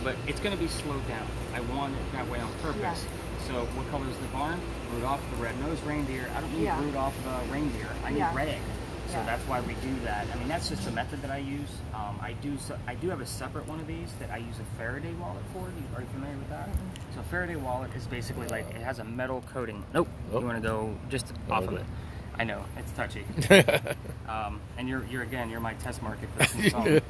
but it's going to be slowed down. I want it that way on purpose. Yeah. So what color is the barn? Rudolph the red-nosed reindeer. I don't need Rudolph the reindeer. I need red egg. So that's why we do that. I mean, that's just a method that I use. I do have a separate one of these that I use a Faraday wallet for. Are you familiar with that? So a Faraday wallet is basically like, it has a metal coating. Nope. You want to go just off of it. I know, it's touchy. And you're my test market for this new phone.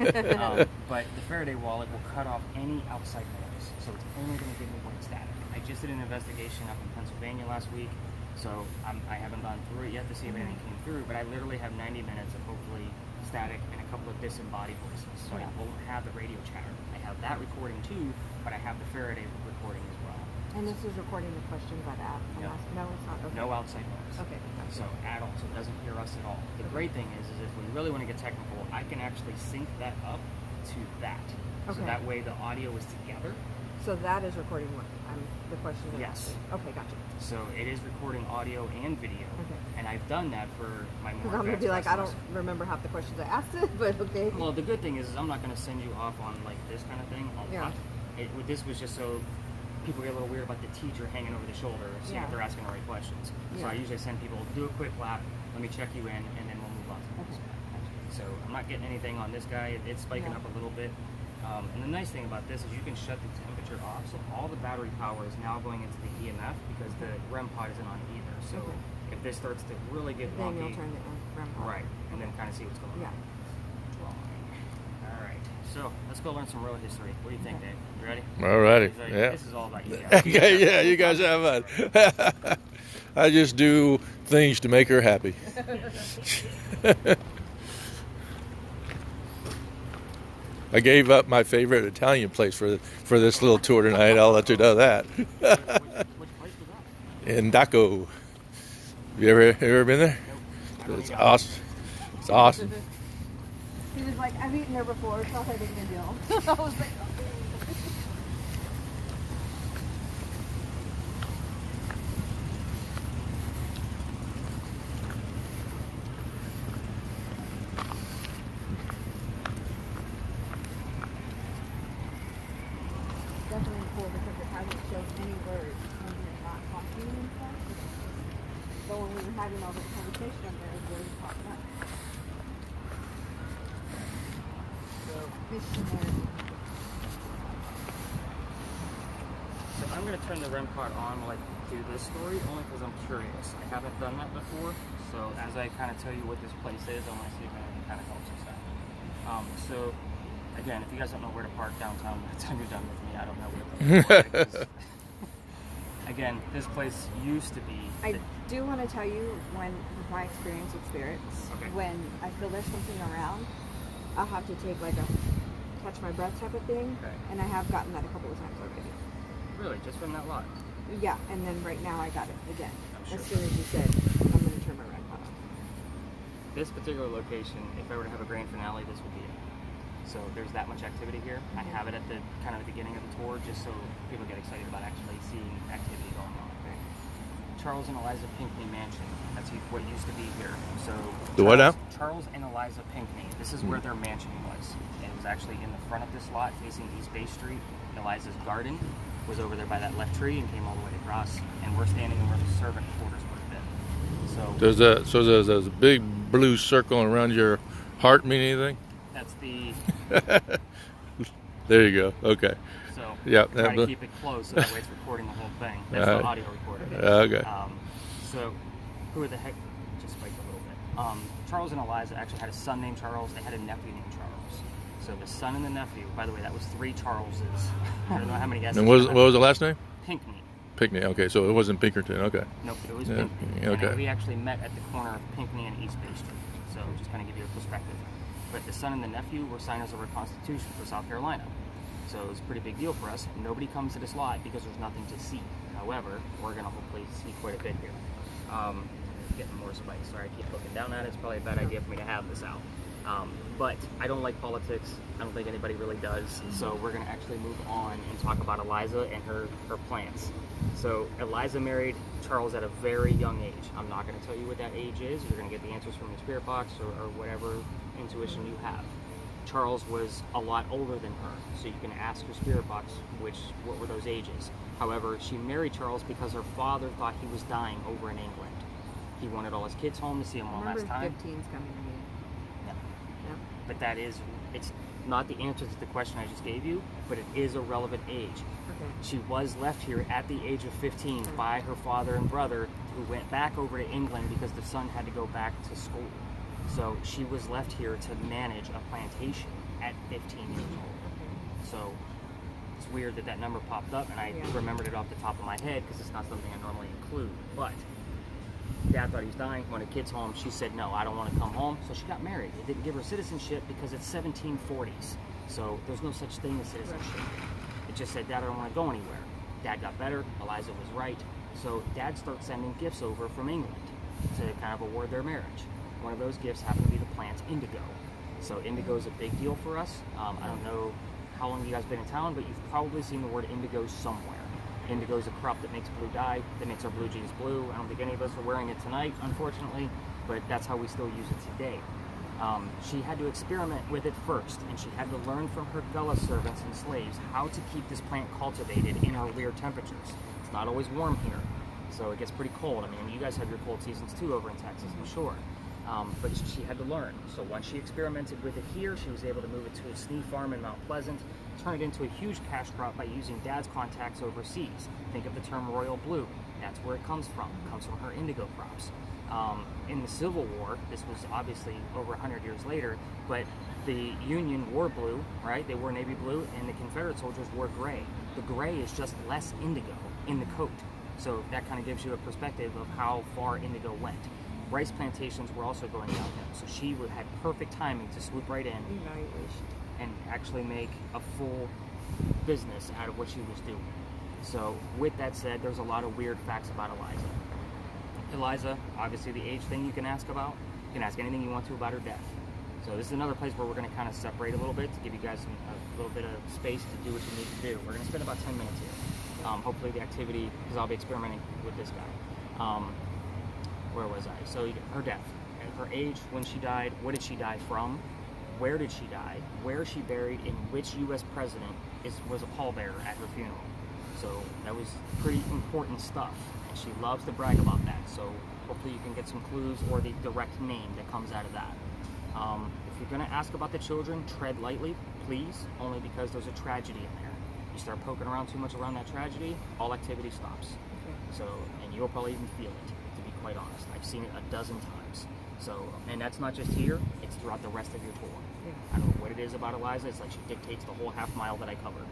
But the Faraday wallet will cut off any outside noise. So it's only going to give me white static. I just did an investigation up in Pennsylvania last week. So I haven't gone through it yet to see if anything came through, but I literally have 90 minutes of hopefully static and a couple of disembodied voices. So I won't have the radio chatter. I have that recording too, but I have the Faraday recording as well. And this is recording the questions I've asked. No, it's not. Okay. No outside noise. Okay. So at all. So it doesn't hear us at all. The great thing is if we really want to get technical, I can actually sync that up to that. Okay. So that way the audio is together. So that is recording what the question. Yes. Okay, gotcha. So it is recording audio and video. Okay. And I've done that for my more. Because I'm gonna be like, customers. I don't remember half the questions I asked it, but okay. Well, the good thing is I'm not gonna send you off on like this kind of thing a lot. This was just so people get a little weird about the teacher hanging over the shoulder, seeing if they're asking the right questions. So I usually send people, do a quick lap, let me check you in, and then we'll move on to the next guy. So I'm not getting anything on this guy. It's spiking up a little bit. And the nice thing about this is you can shut the temperature off, so all the battery power is now going into the EMF because the REM pod isn't on either. So if this starts to really get wonky, then you'll turn the REM pod. Right, and then kind of see what's going on. All right, so let's go learn some road history. What do you think, Dave? You ready? All righty. This is all about you guys. Yeah, you guys have fun. I just do things to make her happy. I gave up my favorite Italian place for this little tour tonight. I'll let you know that. Which place was that? In Daco. You ever been there? Nope. It's awesome. It's awesome. He was like, I've eaten there before. It's not that big of a deal. I was like, okay. Definitely cool because it hasn't shown any words when you're not talking and stuff. But when we were having all this conversation up there, words popped up. So, missionary. So I'm going to turn the REM pod on while I do this story, only because I'm curious. I haven't done that before, so as I kind of tell you what this place is, I want to see if anything kind of helps us out. So, again, if you guys don't know where to park downtown, by the time you're done with me, I don't know where to park. Again, this place used to be... I do want to tell you, with my experience with spirits, when I feel there's something around, I'll have to take like a catch my breath type of thing, and I have gotten that a couple of times already. Really? Just from that lot? Yeah, and then right now I got it again. Sure. As soon as you said, I'm going to turn my REM pod on. This particular location, if I were to have a grand finale, this would be it. So there's that much activity here. I have it at the kind of the beginning of the tour just so people get excited about actually seeing activity going on. Charles and Eliza Pinckney Mansion. That's what used to be here. So The what now? Charles and Eliza Pinckney. This is where their mansion was. It was actually in the front of this lot facing East Bay Street. Eliza's garden was over there by that left tree and came all the way across. And we're standing where the servant quarters would have been. So There's a big blue circle around your heart mean anything? That's the... There you go. Okay. So try to keep it close so that way it's recording the whole thing. That's the audio recorder. Okay. So who the heck... Just spiked a little bit. Charles and Eliza actually had a son named Charles. They had a nephew named Charles. So the son and the nephew, by the way, that was 3 Charleses. I don't know how many S's. And what was the last name? Pinckney. Pinckney. Okay, so it wasn't Pinkerton. Okay. Nope, it was Pinckney. Okay. And we actually met at the corner of Pinckney and East Bay Street. So just kind of give you a perspective. But the son and the nephew were signers of our Constitution for South Carolina. So it was a pretty big deal for us. Nobody comes to this lot because there's nothing to see. However, we're going to hopefully see quite a bit here. Getting more spikes. Sorry, I keep looking down at it. It's probably a bad idea for me to have this out. But I don't like politics. I don't think anybody really does. So we're going to actually move on and talk about Eliza and her plants. So Eliza married Charles at a very young age. I'm not going to tell you what that age is. You're going to get the answers from your spirit box or whatever intuition you have. Charles was a lot older than her, so you can ask your spirit box what were those ages. However, she married Charles because her father thought he was dying over in England. He wanted all his kids home to see them one last time. 15's coming to me. Yeah. Yeah. But it's not the answer to the question I just gave you, but it is a relevant age. Okay. She was left here at the age of 15 by her father and brother, who went back over to England because the son had to go back to school. So she was left here to manage a plantation at 15 years old. So it's weird that number popped up, and I remembered it off the top of my head because it's not something I normally include. But Dad thought he was dying, wanted kids home. She said, no, I don't want to come home. So she got married. It didn't give her citizenship because it's 1740s. So there's no such thing as citizenship. It just said, Dad, I don't want to go anywhere. Dad got better. Eliza was right. So Dad starts sending gifts over from England to kind of award their marriage. One of those gifts happened to be the plant indigo. So indigo is a big deal for us. I don't know how long you guys been in town, but you've probably seen the word indigo somewhere. Indigo is a crop that makes blue dye, that makes our blue jeans blue. I don't think any of us are wearing it tonight, unfortunately, but that's how we still use it today. She had to experiment with it first, and she had to learn from her Gullah servants and slaves how to keep this plant cultivated in our weird temperatures. It's not always warm here, so it gets pretty cold. I mean, you guys have your cold seasons too over in Texas, I'm sure. But she had to learn. So once she experimented with it here, she was able to move it to a SNE farm in Mount Pleasant, turn it into a huge cash crop by using Dad's contacts overseas. Think of the term royal blue. That's where it comes from. It comes from her indigo crops. In the Civil War, this was obviously over 100 years later, but the Union wore blue, right? They wore navy blue, and the Confederate soldiers wore gray. The gray is just less indigo in the coat. So that kind of gives you a perspective of how far indigo went. Rice plantations were also going downhill, so she had perfect timing to swoop right in and actually make a full business out of what she was doing. So with that said, there's a lot of weird facts about Eliza. Eliza, obviously the age thing you can ask about. You can ask anything you want to about her death. So this is another place where we're going to kind of separate a little bit to give you guys a little bit of space to do what you need to do. We're going to spend about 10 minutes here. Hopefully the activity, because I'll be experimenting with this guy. Where was I? So her death, and her age, when she died, what did she die from, where did she die, where is she buried, and which U.S. president was a pallbearer at her funeral. So that was pretty important stuff, and she loves to brag about that. So hopefully you can get some clues or the direct name that comes out of that. If you're going to ask about the children, tread lightly, please, only because there's a tragedy in there. You start poking around too much around that tragedy, all activity stops. So, and you'll probably even feel it. Quite honest, I've seen it a dozen times. So, and that's not just here, it's throughout the rest of your tour. I don't know what it is about Eliza, it's like she dictates the whole half mile that I covered.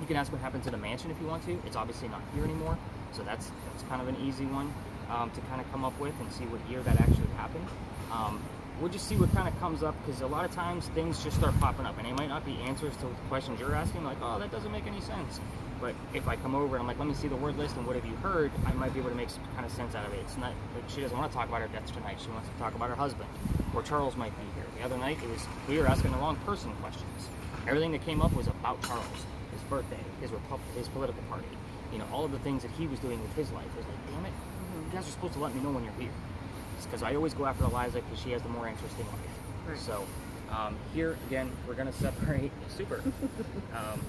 You can ask what happened to the mansion if you want to. It's obviously not here anymore, so that's kind of an easy one to kind of come up with and see what year that actually happened. We'll just see what kind of comes up, because a lot of times things just start popping up, and they might not be answers to the questions you're asking, like, oh, that doesn't make any sense. But if I come over and I'm like, let me see the word list and what have you heard, I might be able to make some kind of sense out of it. It's not, she doesn't want to talk about her death tonight. She wants to talk about her husband, or Charles might be here. The other night, we were asking the wrong person questions. Everything that came up was about Charles, his birthday, his political party, you know, all of the things that he was doing with his life. It was like, damn it, you guys are supposed to let me know when you're here. Because I always go after Eliza because she has the more interesting life. Right. So here again, we're going to separate. Super.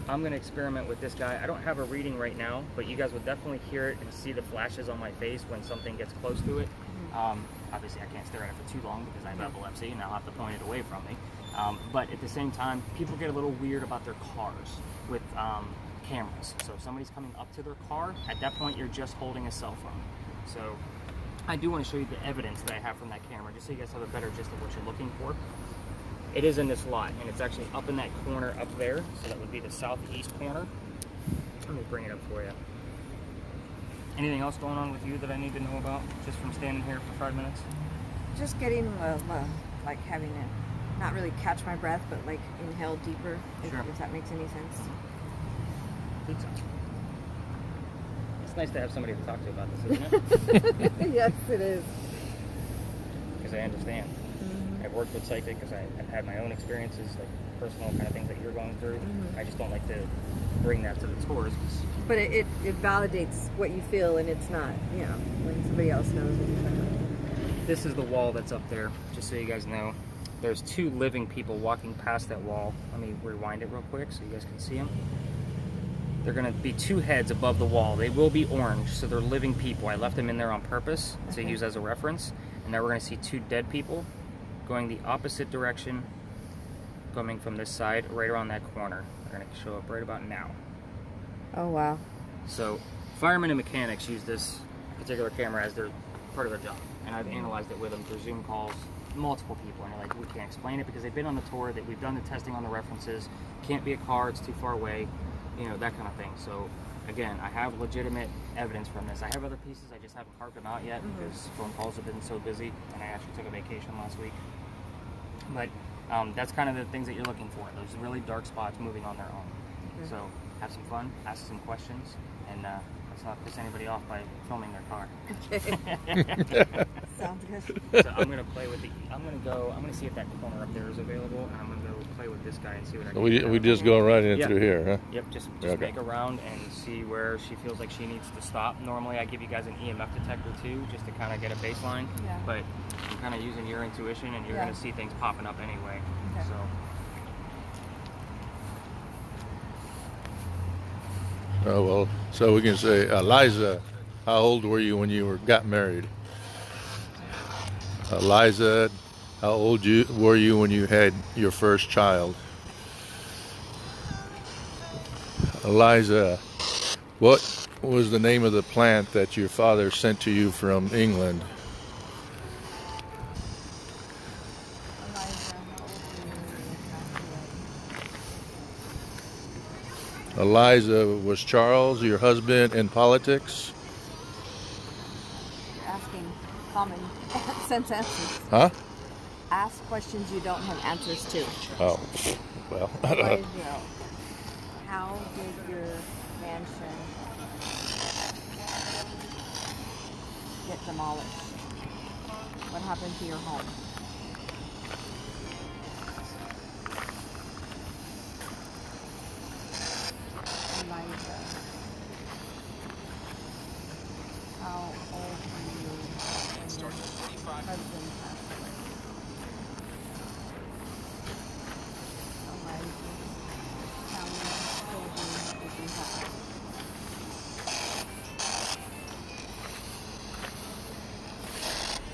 I'm going to experiment with this guy. I don't have a reading right now, but you guys will definitely hear it and see the flashes on my face when something gets close to it. Obviously, I can't stare at it for too long because I have epilepsy and I'll have to point it away from me. But at the same time, people get a little weird about their cars with cameras. So if somebody's coming up to their car, at that point, you're just holding a cell phone. So I do want to show you the evidence that I have from that camera, just so you guys have a better gist of what you're looking for. It is in this lot, and it's actually up in that corner up there, so that would be the southeast corner. Let me bring it up for you. Anything else going on with you that I need to know about, just from standing here for 5 minutes? Just getting, like having to not really catch my breath, but like inhale deeper, if that makes any sense. Pizza. It's nice to have somebody to talk to about this, isn't it? Yes, it is. Because I understand. I've worked with psychic because I've had my own experiences, like personal kind of things that you're going through. I just don't like to bring that to the tours. But it validates what you feel, and it's not, you know, when somebody else knows what you're talking about. This is the wall that's up there, just so you guys know. there's 2 living people walking past that wall. Let me rewind it real quick so you guys can see them. They're going to be 2 heads above the wall. They will be orange, so they're living people. I left them in there on purpose to use as a reference. And now we're going to see 2 dead people going the opposite direction, coming from this side, right around that corner. They're going to show up right about now. Oh, wow. So firemen and mechanics use this particular camera as their part of their job. And I've analyzed it with them through Zoom calls, multiple people. And they're like, we can't explain it because they've been on the tour, that we've done the testing on the references. Can't be a car, it's too far away, you know, that kind of thing. So again, I have legitimate evidence from this. I have other pieces, I just haven't carved them out yet because phone calls have been so busy, and I actually took a vacation last week. But that's kind of the things that you're looking for. Those really dark spots moving on their own. So have some fun, ask some questions, and let's not piss anybody off by filming their car. Okay. Sounds good. So I'm gonna play with I'm gonna see if that corner up there is available, and I'm gonna go play with this guy and see what I can do. We just go right in through here, huh? Yep, just make a round and see where she feels like she needs to stop. Normally I give you guys an EMF detector too, just to kind of get a baseline. Yeah. But I'm kind of using your intuition, and you're gonna see things popping up anyway. Okay. Oh, well, so we can say, Eliza, how old were you when you got married? Eliza, how old were you when you had your first child? Eliza, what was the name of the plant that your father sent to you from England? Eliza, was Charles your husband in politics? You're asking common sense answers. Huh? Ask questions you don't have answers to. Oh, well. How did your mansion get demolished? What happened to your home? Eliza, how old were you when your husband passed away? Eliza, how many children did you have?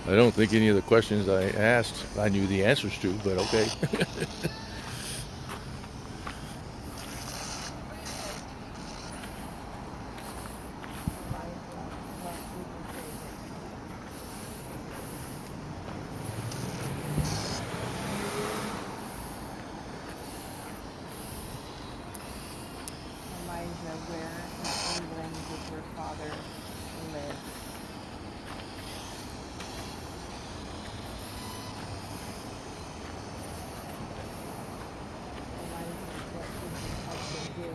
I don't think any of the questions I asked I knew the answers to, but okay. Eliza, where in England did your father live? Eliza, what did your husband do?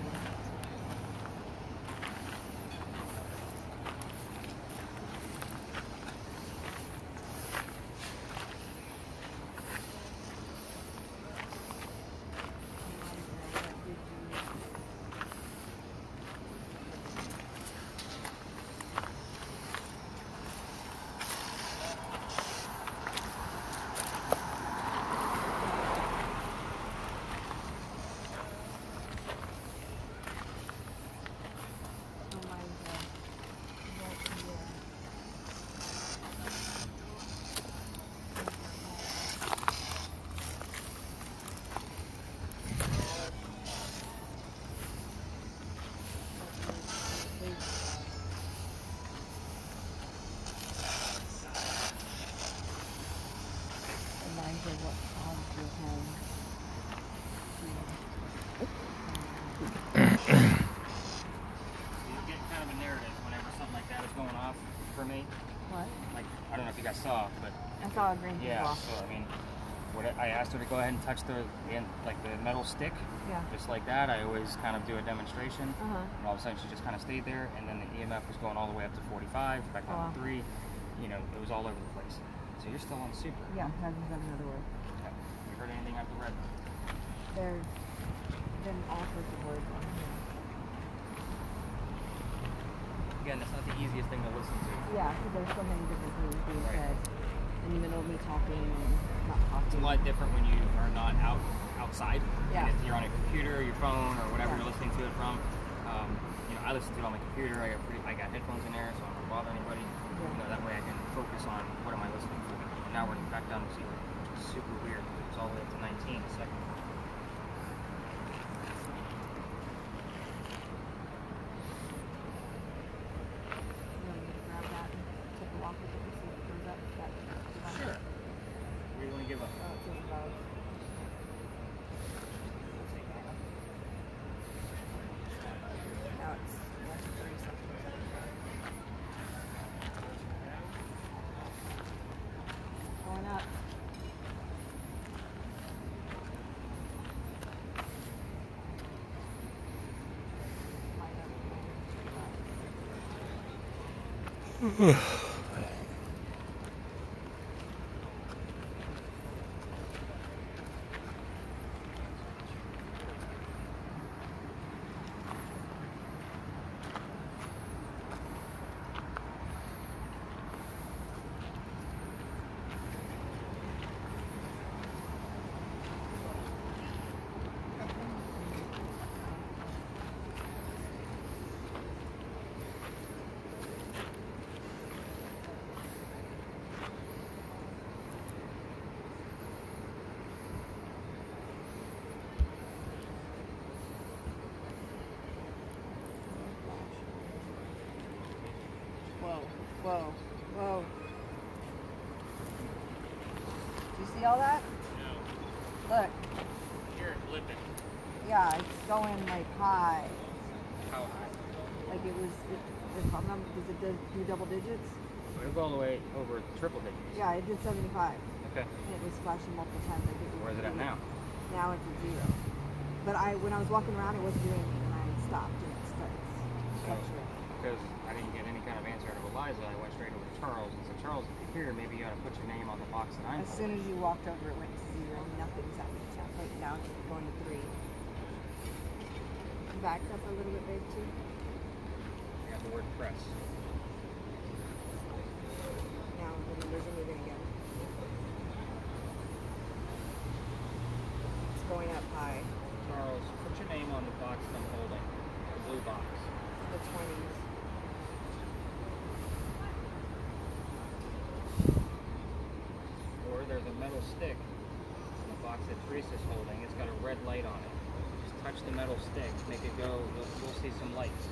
Eliza, what caused your home You get kind of a narrative whenever something like that is going off for me. What? Like, I don't know if you guys saw, but I saw a green yeah. So I mean, I asked her to go ahead and touch the metal stick. Yeah. Just like that. I always kind of do a demonstration. Uh-huh. And all of a sudden, she just kind of stayed there, and then the EMF was going all the way up to 45, back down to 3. You know, it was all over the place. So you're still on super. Yeah, that's another word. Okay. You heard anything after red? There's been all sorts of words on here. Again, that's not the easiest thing to listen to. Yeah, because there's so many different things being said. in the middle of me talking and not talking. It's a lot different when you are not outside. Yeah. And if you're on a computer, your phone, or whatever you're listening to it from. I listen to it on my computer. I got headphones in there, so I don't bother anybody. Yeah. That way I can focus on what am I listening to. And now we're back down to 0, which is super weird. It's all the way up to 19 a second. Sure. What do you want to give up? Oh, it's above. Now it's 130 something. Going up. Whoa, whoa. Do you see all that? No. Look. Here, flipping. Yeah, it's going like high. How high? Like it was, if I'm not, does it do double digits? It'll go all the way over triple digits. Yeah, it did 75. Okay. And it was flashing multiple times. Like it was Where's it at now? Now it's at 0. But when I was walking around, it wasn't doing anything, and I stopped, and it starts. So, because I didn't get any kind of answer out of Eliza, I went straight over to Charles and said, Charles, if you're here, maybe you ought to put your name on the box that I'm As soon as you walked over, it went to 0. Nothing's happening. It's not right now. It's going to 3. Backed up a little bit, babe, too. I got the word press. Now the numbers are moving again. It's going up high. Charles, put your name on the box I'm holding. The blue box. The 20s. Or there's a metal stick in the box that Teresa's holding. It's got a red light on it. Just touch the metal stick, make it go, we'll see some lights.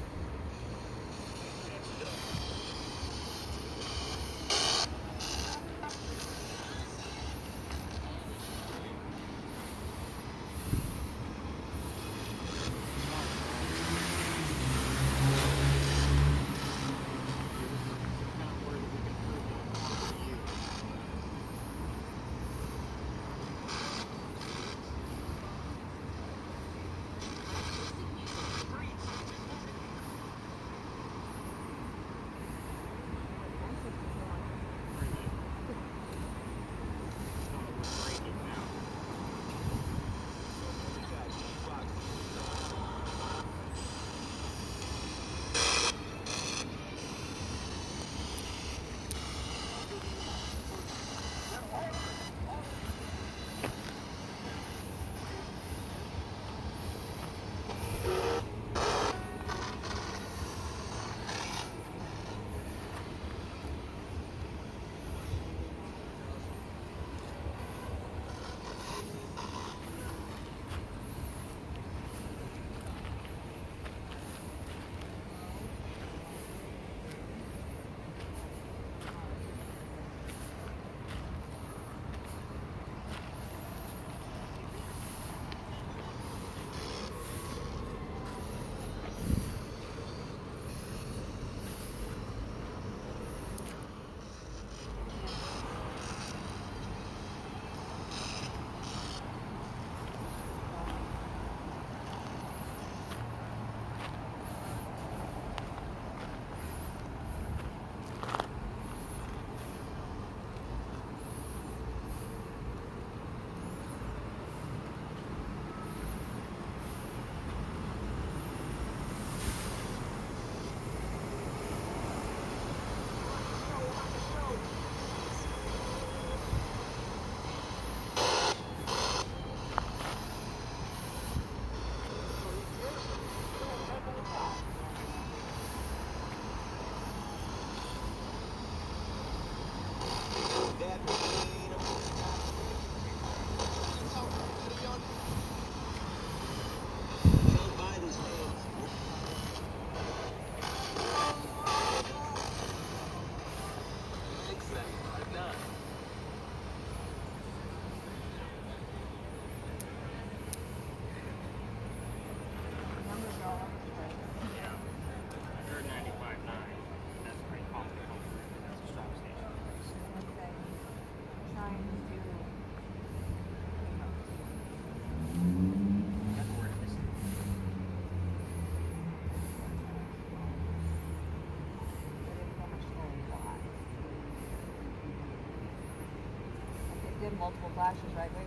did multiple flashes, right, babe?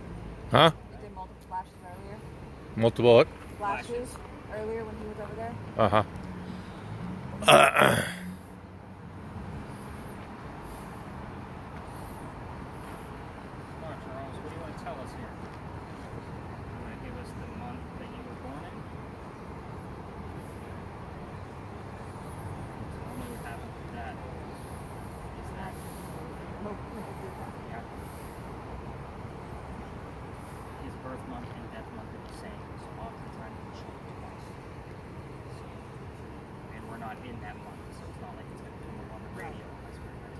Huh? You did multiple flashes earlier? Multiple what? Flashes earlier when he was over there? Uh-huh. Birth month and death month are the same, so oftentimes it changes twice. So, and we're not in that month, so it's not like it's going to come up on the radio. That's very nice.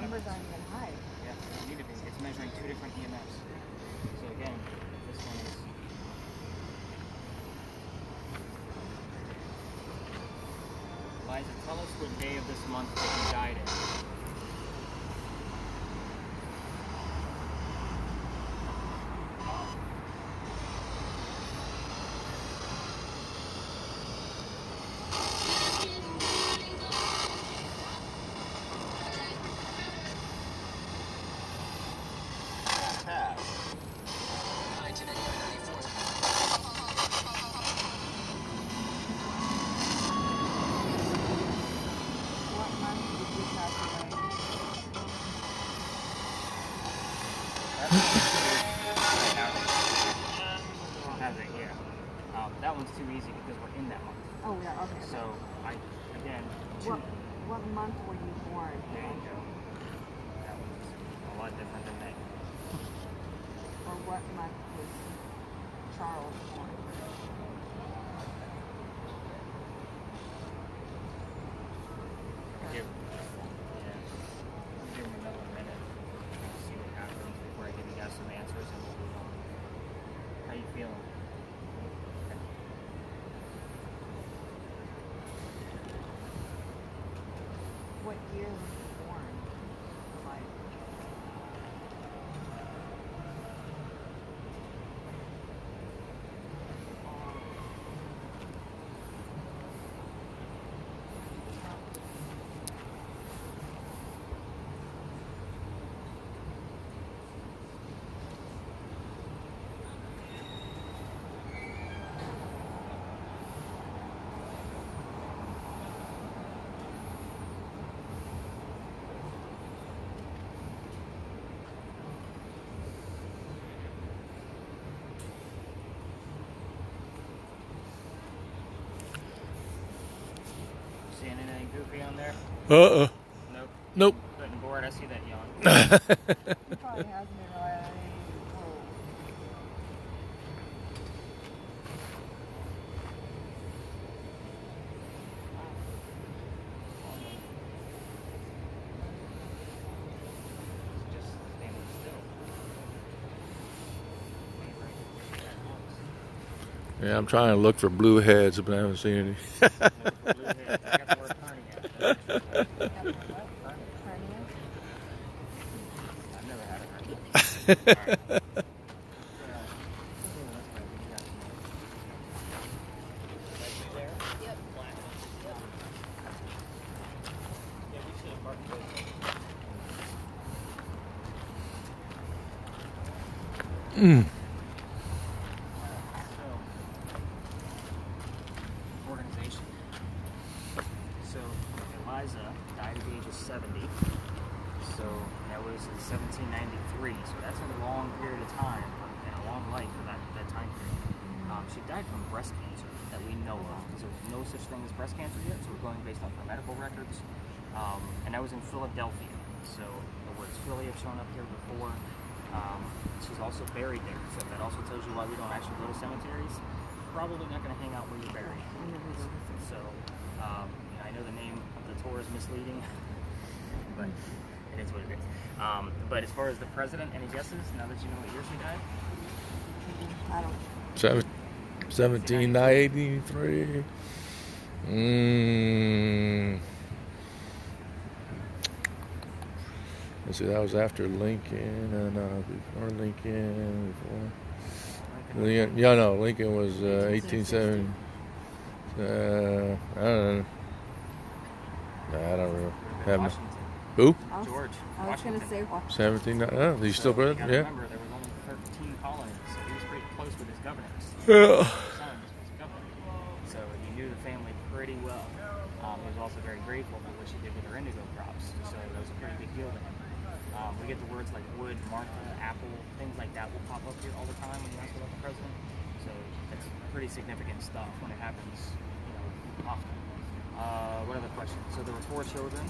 Numbers aren't even high. Yeah, they need to be. It's measuring two different EMFs. So again, this one is. Liza, tell us what day of this month that you died in. That one's too easy because we're in that month. Oh, yeah, okay. So, again... What month were you born? There you go. That one's a lot different than May. Or what month was Charles born? Give me another minute. See what happens before I give you guys some answers and we'll move on. How you feeling? What year was you born? Like, seeing anything goofy on there? Nope. Nope. Good and bored. I see that yawn. he probably has me right. Just standing still. Yeah, I'm trying to look for blue heads, but I haven't seen any. Blue heads. I got the word hernia. I've never had a hernia. Alright. Organization. So Eliza died at the age of 70. So that was in 1793. So that's a long period of time and a long life for that time period. She died from breast cancer that we know of, because there's no such thing as breast cancer yet, so we're going based off her medical records. And that was in Philadelphia, so the words Philly have shown up here before. She's also buried there, so that also tells you why we don't actually go to cemeteries. Probably not going to hang out where you're buried. So, I know the name of the tour is misleading, but it is what it is. But as far as the president, any guesses now that you know what year she died? I don't. 1783. Let's see, that was after Lincoln. Before Lincoln. Lincoln was 1870. I don't remember. Washington. Who? George. I was going to say Washington. 17. Oh, he's still president? Yeah. Remember, there was only 13 colonies, so he was pretty close with his governors. Yeah. So he knew the family pretty well. He was also very grateful for what she did with her indigo crops, so that was a pretty big deal to him. We get the words like wood, Martha, apple, things like that will pop up here all the time when you ask about the president. So that's pretty significant stuff when it happens, often. What other questions? So there were 4 children.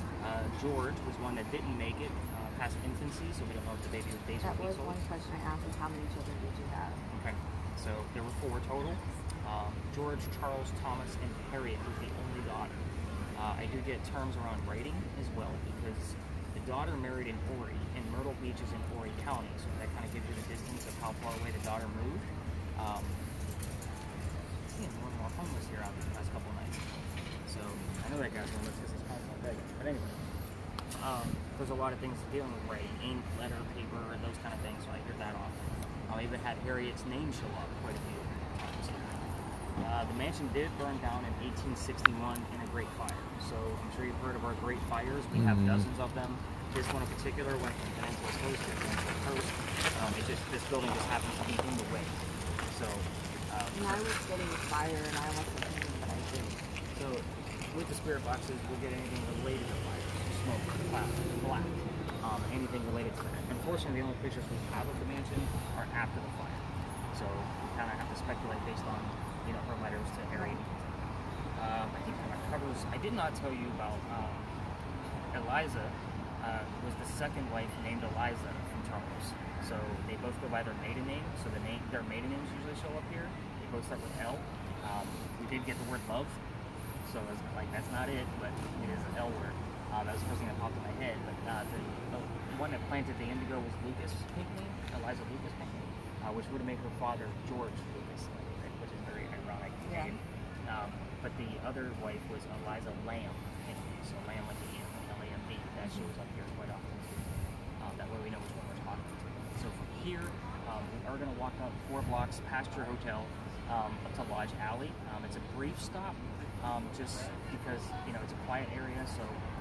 George was one that didn't make it past infancy, so we don't know if the baby was days or weeks old. That was one question I asked: is how many children did you have? Okay, so there were 4 total. George, Charles, Thomas, and Harriet was the only daughter. I do get terms around writing as well, because the daughter married in Horry, and Myrtle Beach is in Horry County, so that kind of gives you the distance of how far away the daughter moved. Seeing more and more homeless here out the last couple nights. So I know that guy's homeless because he's constantly begging. But anyway, there's a lot of things dealing with writing, ink, letter, paper, and those kind of things, so I hear that often. I even had Harriet's name show up quite a few times. The mansion did burn down in 1861 in a Great Fire. So I'm sure you've heard of our Great Fires. We have dozens of them. This one in particular went from Peninsula Coast to Peninsula Coast. This building just happens to be in the way. So. And I was getting fire, and I wasn't thinking that I did. So with the spirit boxes, we'll get anything related to fire, smoke, cloud, black, anything related to that. Unfortunately, the only pictures we have of the mansion are after the fire. So we kind of have to speculate based on, her letters to Harriet. I think that covers. I did not tell you about Eliza. Was the second wife named Eliza from Charles. So they both go by their maiden name. So their maiden names usually show up here. They both start with L. We did get the word love. So that's not it, but it is an L word. That was the first thing that popped in my head. But the one that planted the indigo was Lucas Pinckney, Eliza Lucas Pinckney, which would have made her father George Lucas, which is very ironic. Yeah. But the other wife was Eliza Lamb Pinckney. So Lamb like the L-A-M-B. That shows up here quite often. That way we know which one we're talking to. So from here, we are going to walk up 4 blocks past your hotel up to Lodge Alley. It's a brief stop, just because it's a quiet area.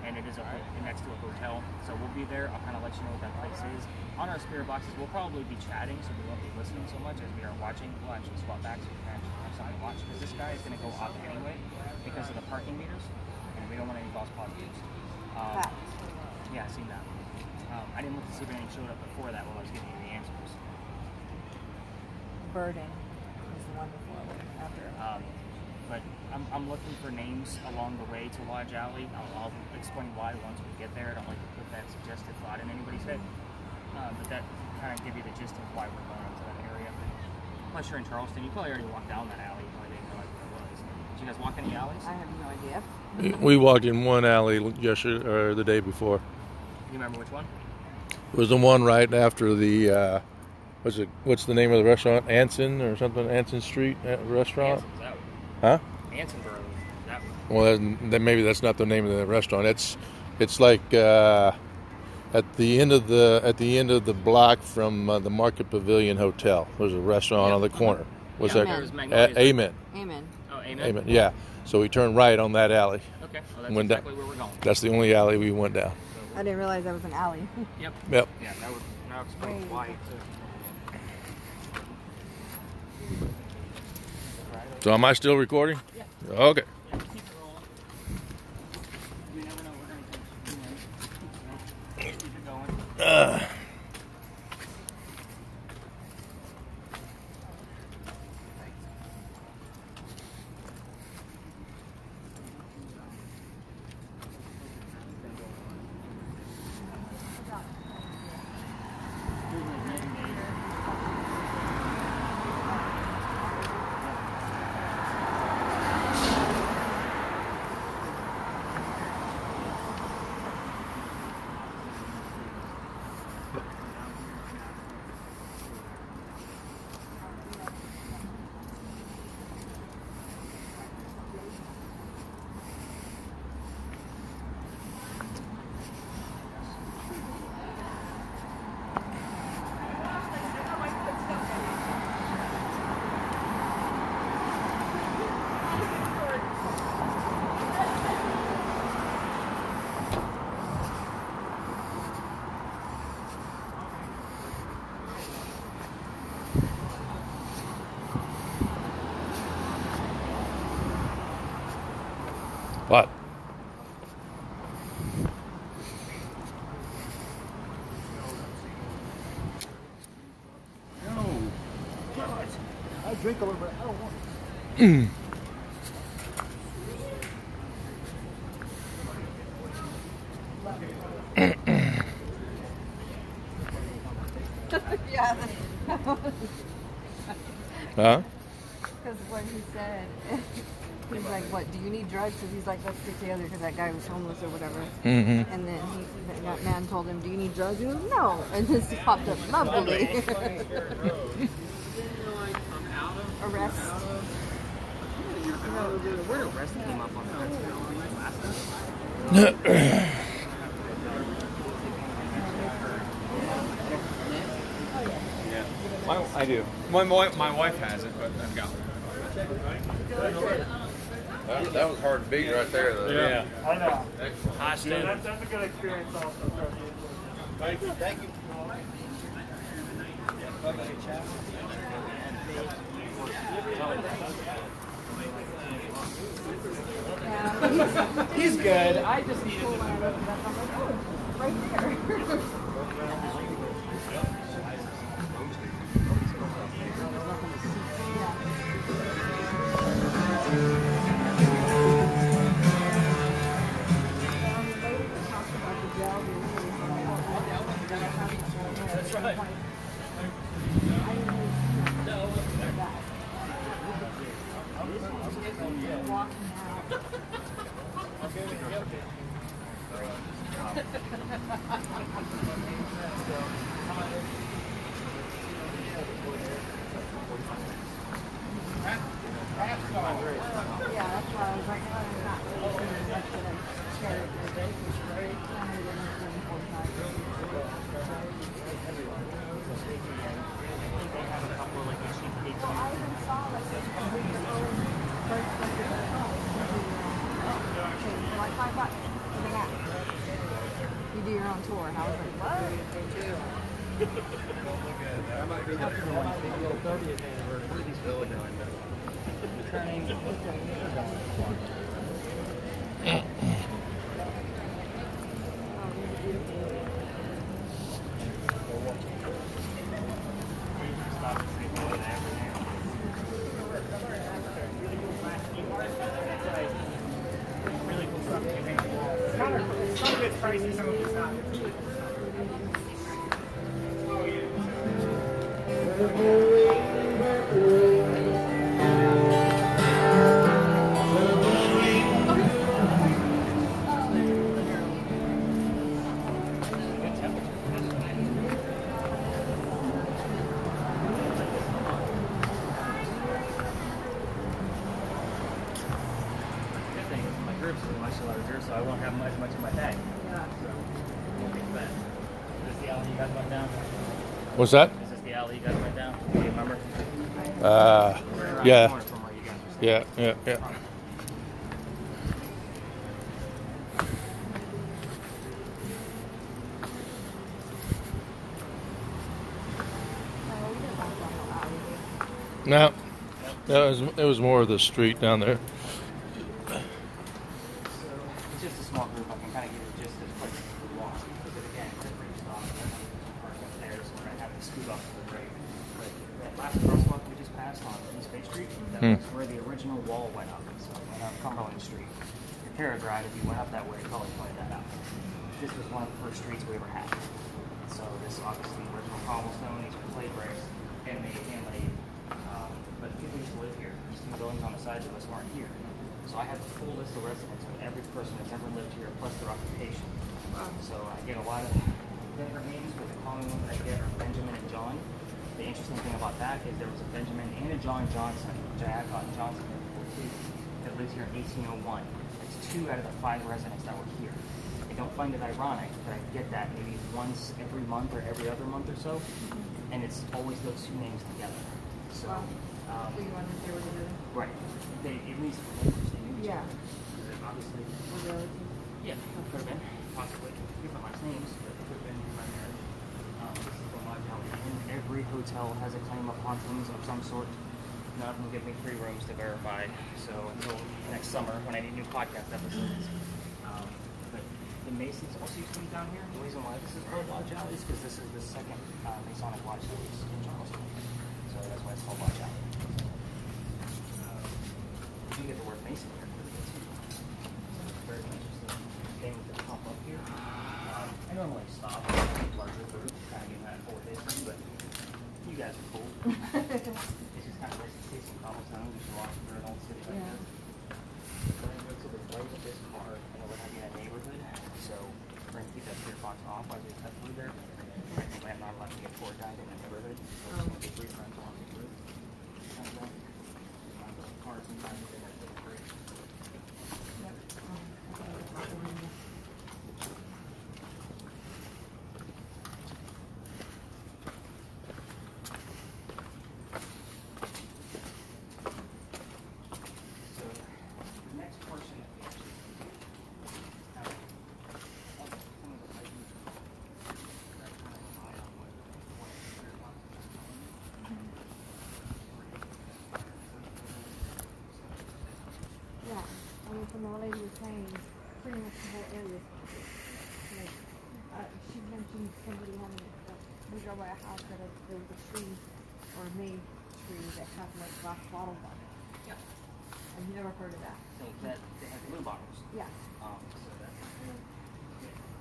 And it is next to a hotel. So we'll be there. I'll kind of let you know what that place is. On our spirit boxes, we'll probably be chatting, so we won't be listening so much as we are watching. We'll actually swap back so we can actually have time to watch, because this guy is going to go off anyway because of the parking meters, and we don't want any false positives. Yeah, I've seen that. I didn't look to see if anything showed up before that while I was giving you the answers. Burden was the one before, after. But I'm looking for names along the way to Lodge Alley. I'll explain why once we get there. I don't like to put that suggested thought in anybody's head. But that kind of give you the gist of why we're going into that area. Plus you're in Charleston. You probably already walked down that alley. You probably didn't realize where it was. Did you guys walk any alleys? I have no idea. We walked in one alley yesterday or the day before. Do you remember which one? It was the one right after the what's the name of the restaurant? Anson or something? Anson Street restaurant? Anson's that one. Huh? Ansonboro, that one. Well, then maybe that's not the name of the restaurant. It's like at the end of the block from the Market Pavilion Hotel. There's a restaurant on the corner. What's that? Amen. Amen. Oh, Amen. Amen. Yeah. So we turned right on that alley. Okay. Well, that's exactly where we're going. That's the only alley we went down. I didn't realize that was an alley. Yep. Yep. Yeah, that would now explain why too. So am I still recording? Yeah. Okay. Yeah, keep it rolling. You never know we're going to keep it going. drink a little bit. I don't want it. Yeah. Huh? Because when he said, he's like, what, do you need drugs? Because he's like, let's get together because that guy was homeless or whatever. Mm-hmm. And then that man told him, do you need drugs? He goes, no. And this popped up lovely. Arrest. The word arrest came up on the last time. I do. My wife has it, but I've got one. That was hard to beat right there, though. Yeah. I know. Excellent. High That's a good experience also. Thank you. Thank you. He's good. I just needed to. Right there. That's right. Yeah, that's why I was like, oh, I'm not really much of a character. Well, I even saw like this like $5 for the app. You do your own tour, and I was like, what? Some of it's pricey, some of it's not. So I won't have much in my bag. Is this the alley you guys went down? What's that? Is this the alley you guys went down? Do you remember? Yeah. From where you guys were Yeah. No, it was more of the street down there. It's just a small group. I can kind of give you just as places to walk. Because again, it's a free stop. Park up there, so we're gonna have to scoot off to the right. But that last crosswalk we just passed on East Bay Street, that was where the original wall went up. So it went up Cumberland Street. Your Terra Drive, if you went up that way, probably pointed that out. This was one of the first streets we ever had. So this is obviously the original cobblestone. These are clay bricks, handmade. But people used to live here. These two buildings on the sides of us weren't here. So I have a full list of residents of every person that's ever lived here, plus their occupation. So I get a lot of vendor names, but the common ones that I get are Benjamin and John. The interesting thing about that is there was a Benjamin and a John Johnson, Johnson that lives here in 1801. It's 2 out of the 5 residents that were here. I don't find it ironic that I get that maybe once every month or every other month or so, and it's always those 2 names together. So. So you wanted to say what they're doing? Right. They at least for neighbors, they knew each Yeah. other. Because obviously, yeah, could have been possibly different last names, but it could have been primary. This is the lodge out in. Every hotel has a claim of hauntings of some sort. None of them give me free rooms to verify. So until next summer, when I need new podcast episodes. But the Masons also used to be down here. The reason why this is called Lodge Alley is because this is the second Masonic lodge that was in Charleston. So that's why it's called Lodge Alley. You get the word Mason here. Very interesting thing to pop up here. I normally stop at larger groups, try to get that full history, but you guys are cool. It's just kind of nice to see some cobblestone. You should walk through an old city like this. We're going to go to the right of this car, and we're going to get a neighborhood. So we're going to keep that clear box off as we cut through there. Technically, I'm not allowed to get tour guide in the neighborhood. So it's going to be 3 friends walking through. Cars sometimes they have to be free. From the lady was saying, pretty much the whole area. Like, she mentioned somebody having we go by a house that there was a tree or a May tree that had like glass bottles on it. Yeah. Have you never heard of that? So that they have blue bottles. Yeah. So that's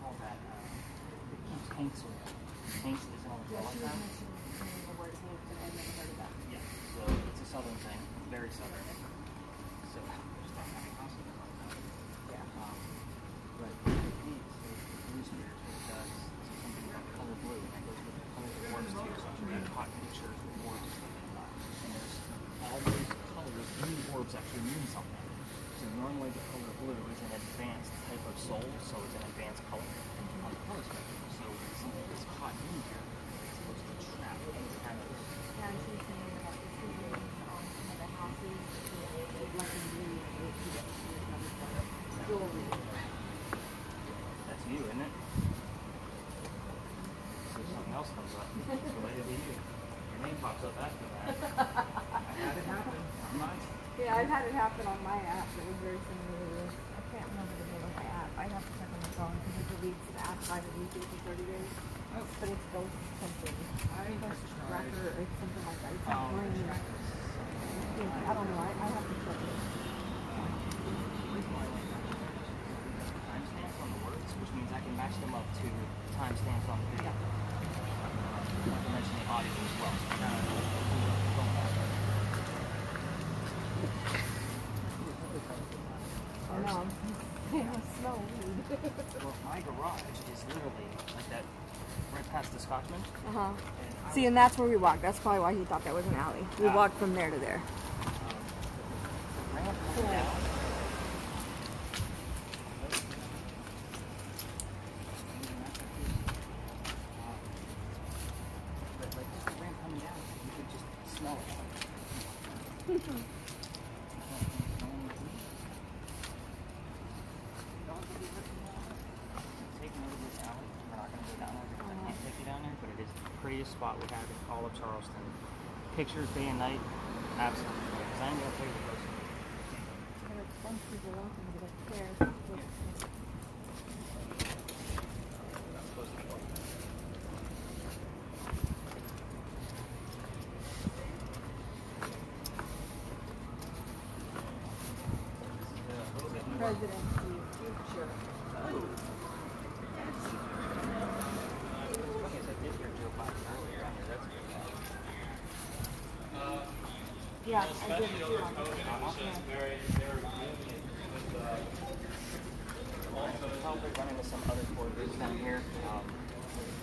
call that. It keeps Hanks away. Hanks is on the Yeah, she was time. mentioning the word Hanks, and I've never heard of that. Yeah. So it's a southern thing, very southern. So just not having houses. Yeah. But Hanks is blue spirits. What it does is something called color blue, and that goes with the color of the orbs too. So I'm sure you have caught pictures with orbs, and there's all those colors in the orbs actually mean something. So normally the color blue is an advanced type of soul, so it's an advanced color on the color spectrum. So something that's caught in here is supposed to trap any kind of. Yeah, she was saying about the trees on some of the houses, black and blue, jewelry. That's you, isn't it? So something else comes up. It's related to you. Your name pops up after that. I had it happen on mine. Yeah, I've had it happen on my app. It was very similar to this. I can't remember the name of my app. I have to check on my phone because it deletes the app by the week for 30 days. Oh. But it's Ghost something. Ghost Tracker or something like that. It's not green. I don't know. I have to check it. Timestamps on the words, which means I can match them up to timestamps on the video. Not to mention the audio as well. I know. I smell weed. Well, my garage is literally like that, right past the Scotchman. See, and that's where we walked. That's probably why he thought that was an alley. We walked from there to there. Ramp coming down. But like just the ramp coming down, you could just smell it. Taking over this alley, we're not going to go down there because I can't take you down there, but it is the prettiest spot we have in all of Charleston. Pictures day and night, absolutely. Because I'm going to tell you the most. There are some people walking over there. Presidency future. Yeah, I did too. Probably run into some other tour groups down here.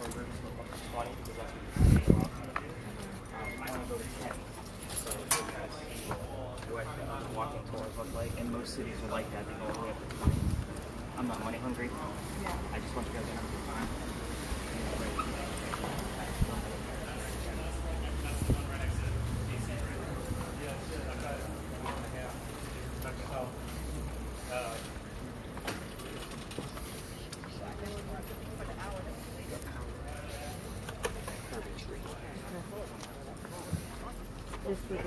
Tour groups with 20 because that's what you do. I want to go to 10. So that's what walking tours look like. And most cities are like that. They go all the way up to 20. I'm not money hungry. Yeah. I just want you guys to have a good time. This is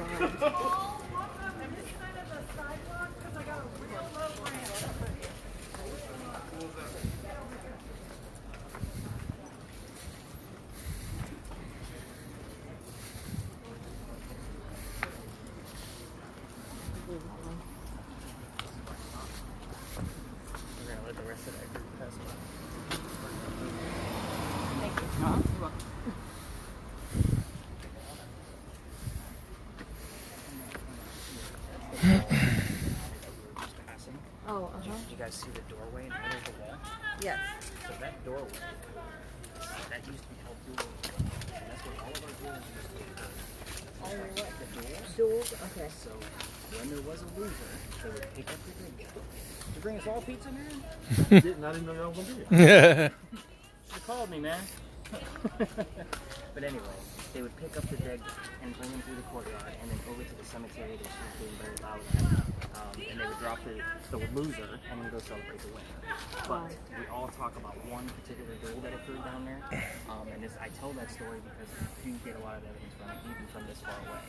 guys see the doorway in the middle of the wall? Yes. So that doorway, that used to be called duels. And that's where all of our duels used to occur. All your what? The duels. Duels? Okay. So when there was a loser, they would pick up the big guy. Did you bring us all pizza, man? I didn't know y'all was going to be here. You called me, man. But anyway, they would pick up the dead guy and bring him through the courtyard and then over to the cemetery that she was being buried loud at. And they would drop the loser and then go celebrate the winner. But we all talk about one particular duel that occurred down there. And I tell that story because you get a lot of evidence from it, even from this far away.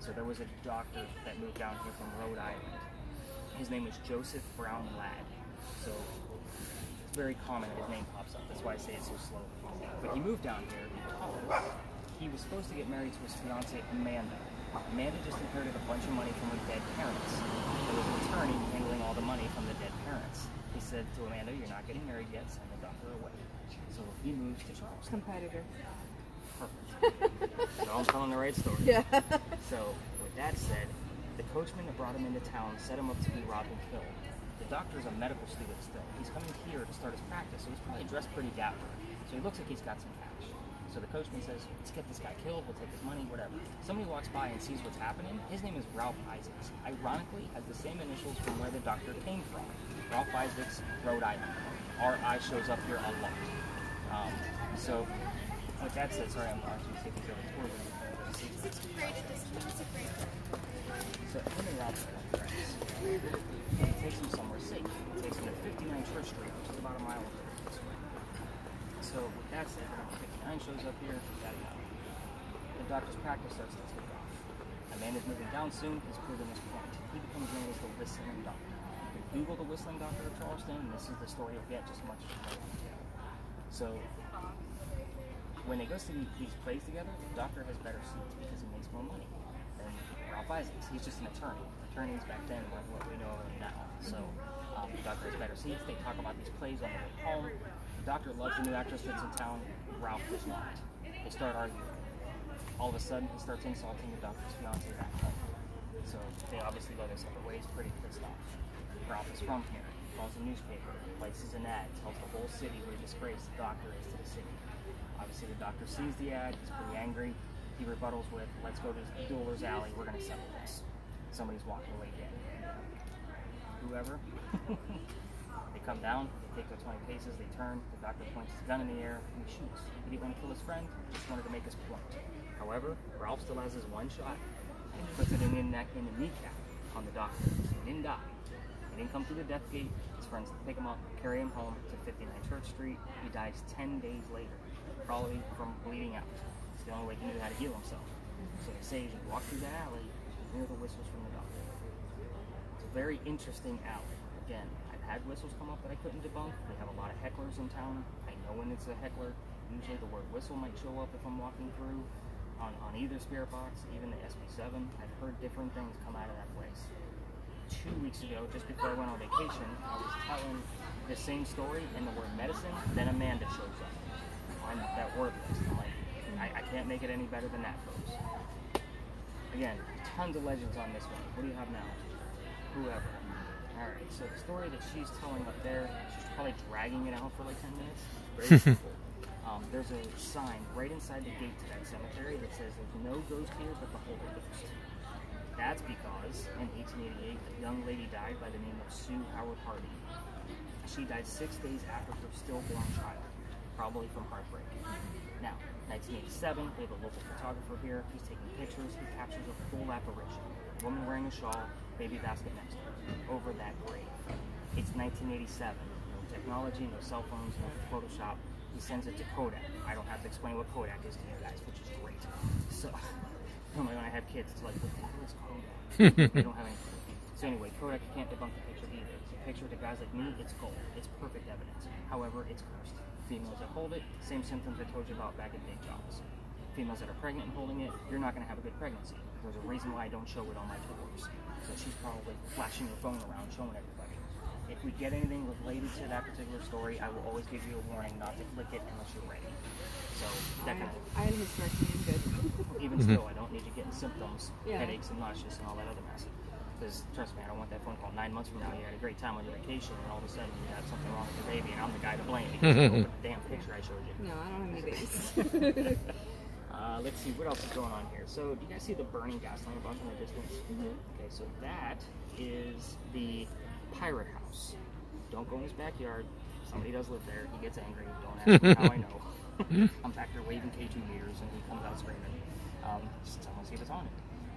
So there was a doctor that moved down here from Rhode Island. His name was Joseph Brown Ladd. So it's very common that his name pops up. That's why I say it so slow. But he moved down here because he was supposed to get married to his fiancée, Amanda. Amanda just inherited a bunch of money from her dead parents. There was an attorney handling all the money from the dead parents. He said to Amanda, "You're not getting married yet, send the doctor away." So he moved to Charleston. Competitor. Perfect. So I'm telling the right story. Yeah. So with that said, the coachman that brought him into town set him up to be robbed and killed. The doctor's a medical student still. He's coming here to start his practice, so he's probably dressed pretty dapper. So he looks like he's got some cash. So the coachman says, "Let's get this guy killed, we'll take his money, whatever." Somebody walks by and sees what's happening. His name is Ralph Isaacs. Ironically, has the same initials from where the doctor came from. Ralph Isaacs, Rhode Island. RI shows up here a lot. So with that said, sorry, I'm actually taking care of the tour. So him and Ralph are friends. And he takes him somewhere safe. He takes him to 59 Church Street, which is about a mile away this way. So with that said, 59 shows up here, the doctor's practice starts to take off. Amanda's moving down soon, he's proving his point. He becomes known as the Whistling Doctor. You can Google the Whistling Doctor of Charleston, and this is the story you'll get just as much as you know. So when they go to these plays together, the doctor has better seats because he makes more money than Ralph Isaacs. He's just an attorney. Attorneys back then weren't what we know of them now. So the doctor has better seats. They talk about these plays on the way home. The doctor loves the new actress that's in town. Ralph does not. They start arguing. All of a sudden, he starts insulting the doctor's fiancée back home. So they obviously go their separate ways, pretty pissed off. Ralph is from here. Calls the newspaper, places an ad, tells the whole city what a disgrace the doctor is to the city. Obviously, the doctor sees the ad, he's pretty angry. He rebuttals with, "Let's go to Dueler's Alley, we're going to settle this." Somebody's walking away dead. Whoever. They come down, they take their 20 paces, they turn, the doctor points his gun in the air, and he shoots. He didn't want to kill his friend, just wanted to make his point. However, Ralph still has his one shot, and he puts it in the kneecap on the doctor. He didn't die. He didn't come through the death gate. His friends pick him up, carry him home to 59 Church Street. He dies 10 days later, probably from bleeding out. It's the only way he knew how to heal himself. So they say as you walk through the alley, you hear the whistles from the doctor. It's a very interesting alley. Again, I've had whistles come up that I couldn't debunk. We have a lot of hecklers in town. I know when it's a heckler. Usually the word whistle might show up if I'm walking through on either spirit box, even the SB7. I've heard different things come out of that place. 2 weeks ago, just before I went on vacation, I was telling the same story and the word medicine, then Amanda shows up on that word list. I'm like, I can't make it any better than that, folks. Again, tons of legends on this one. What do you have now? Whoever. Alright, so the story that she's telling up there, she's probably dragging it out for like 10 minutes. Very simple. There's a sign right inside the gate to that cemetery that says there's no ghost here but the Holy Ghost. That's because in 1888, a young lady died by the name of Sue Howard Hardy. She died 6 days after her stillborn child, probably from heartbreak. Now, 1987, we have a local photographer here. He's taking pictures. He captures a full apparition. A woman wearing a shawl, baby basket next to her, over that grave. It's 1987. No technology, no cell phones, no Photoshop. He sends it to Kodak. I don't have to explain what Kodak is to you guys, which is great. So, normally when I have kids, it's like, what the hell is Kodak? They don't have any clue. So anyway, Kodak can't debunk the picture either. It's a picture to guys like me, it's gold. It's perfect evidence. However, it's cursed. Females that hold it, same symptoms I told you about back at Big Jobs. Females that are pregnant and holding it, you're not going to have a good pregnancy. There's a reason why I don't show it on my tours. So she's probably flashing her phone around, showing everybody. If we get anything related to that particular story, I will always give you a warning not to click it unless you're ready. So that kind of... I had hysterectomy, I'm good. Even still, I don't need you getting symptoms, headaches, and nauseous, and all that other mess. Because trust me, I don't want that phone call 9 months from now. You had a great time on your vacation, and all of a sudden you got something wrong with your baby, and I'm the guy to blame because you opened the damn picture I showed you. No, I don't have any babies. Let's see what else is going on here. So, do you guys see the burning gas lamp off in the distance? Okay, so that is the pirate house. Don't go in his backyard. Somebody does live there. He gets angry. Don't ask me how I know. I'm back there waving K2 meters, and he comes out screaming. Just tell him to see if it's haunted.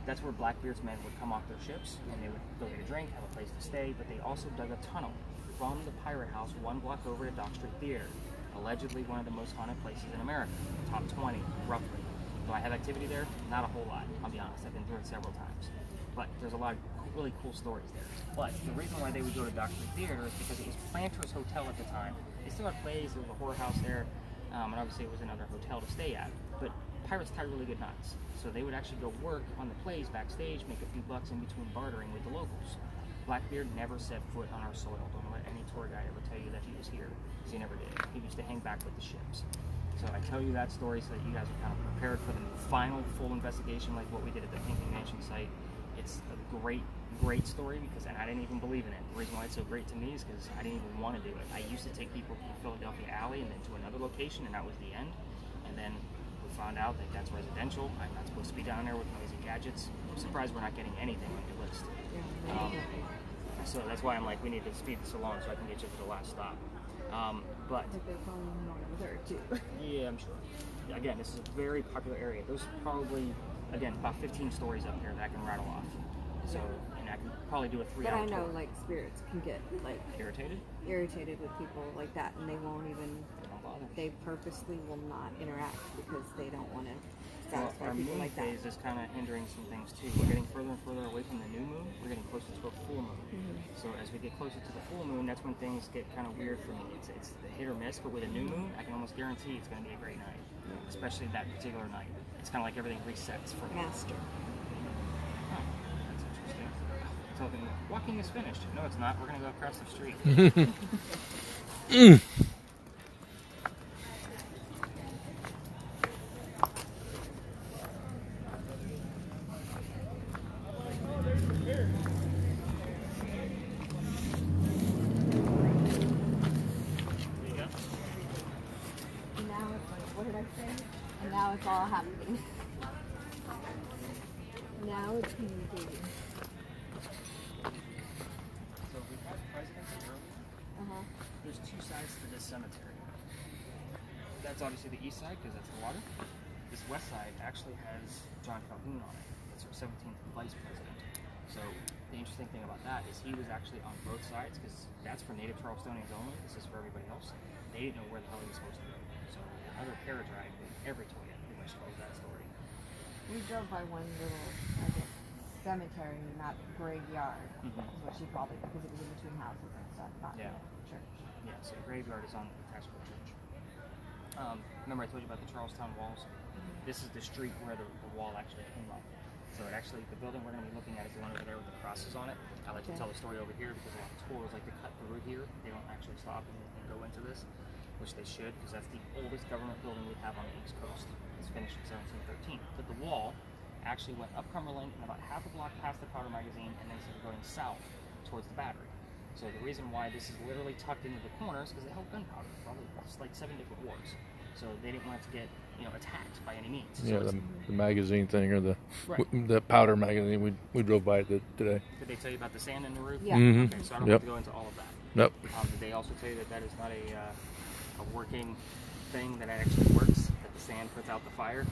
That's where Blackbeard's men would come off their ships, and they would go get a drink, have a place to stay, but they also dug a tunnel from the pirate house 1 block over to Dock Street Theater. Allegedly one of the most haunted places in America. Top 20, roughly. Do I have activity there? Not a whole lot, I'll be honest. I've been through it several times. But there's a lot of really cool stories there. But the reason why they would go to Dock Street Theater is because it was Planters Hotel at the time. They still had plays, there was a horror house there, and obviously it was another hotel to stay at. But pirates tie really good knots. So they would actually go work on the plays backstage, make a few bucks in between bartering with the locals. Blackbeard never set foot on our soil. Don't let any tour guide ever tell you that he was here, because he never did. He used to hang back with the ships. So I tell you that story so that you guys are kind of prepared for the final full investigation like what we did at the Pinckney Mansion site. It's a great story because, and I didn't even believe in it. The reason why it's so great to me is because I didn't even want to do it. I used to take people from Philadelphia Alley and then to another location, and that was the end. And then we found out that that's residential. I'm not supposed to be down there with noisy gadgets. I'm surprised we're not getting anything on your list. So that's why I'm like, we need to speed this along so I can get you to the last stop. But they're probably more over there too. Yeah, I'm sure. Again, this is a very popular area. There's probably, again, about 15 stories up here that I can rattle off. So, and I can probably do a 3-hour tour. But I know, like, spirits can get, like... Irritated with people like that, and they won't even... They purposely will not interact because they don't want to satisfy people like that. Our moon phase is kind of hindering some things, too. We're getting further and further away from the new moon. We're getting closer to a full moon. So as we get closer to the full moon, that's when things get kind of weird for me. It's the hit or miss, but with a new moon, I can almost guarantee it's going to be a great night. Especially that particular night. It's kind of like everything resets for me. Master. Oh, that's interesting. So then walking is finished. No, it's not. We're going to go across the street. Now it's all happening. Now it's communicating. So we have President's earlier. There's 2 sides to this cemetery. That's obviously the east side because that's the water. This west side actually has John Calhoun on it. It's our 17th vice president. So the interesting thing about that is he was actually on both sides because that's for native Charlestonians only. This is for everybody else. They didn't know where the hell he was supposed to go. So another carriage ride with every toy pretty much tells that story. We drove by one little, I guess, cemetery, not graveyard, is what she called it, because it was in between houses and stuff, not church. Yeah, so the graveyard is on the attached to the church. Remember I told you about the Charlestown walls? This is the street where the wall actually came up. So it actually, the building we're going to be looking at is the one over there with the crosses on it. I like to tell the story over here because a lot of tours like to cut through here. They don't actually stop and go into this, which they should, because that's the oldest government building we have on the East Coast. It's finished in 1713. But the wall actually went up Cumberland and about half a block past the Powder Magazine and then started going south towards the Battery. So the reason why this is literally tucked into the corners is because it held gunpowder. Probably it's like 7 different wars. So they didn't want it to get, attacked by any means. Yeah, so the magazine thing or the Powder Magazine. We drove by it today. Did they tell you about the sand in the roof? Yeah. Okay, so I don't have to go into all of that. Nope. Did they also tell you that that is not a working thing that actually works? That the sand puts out the fire?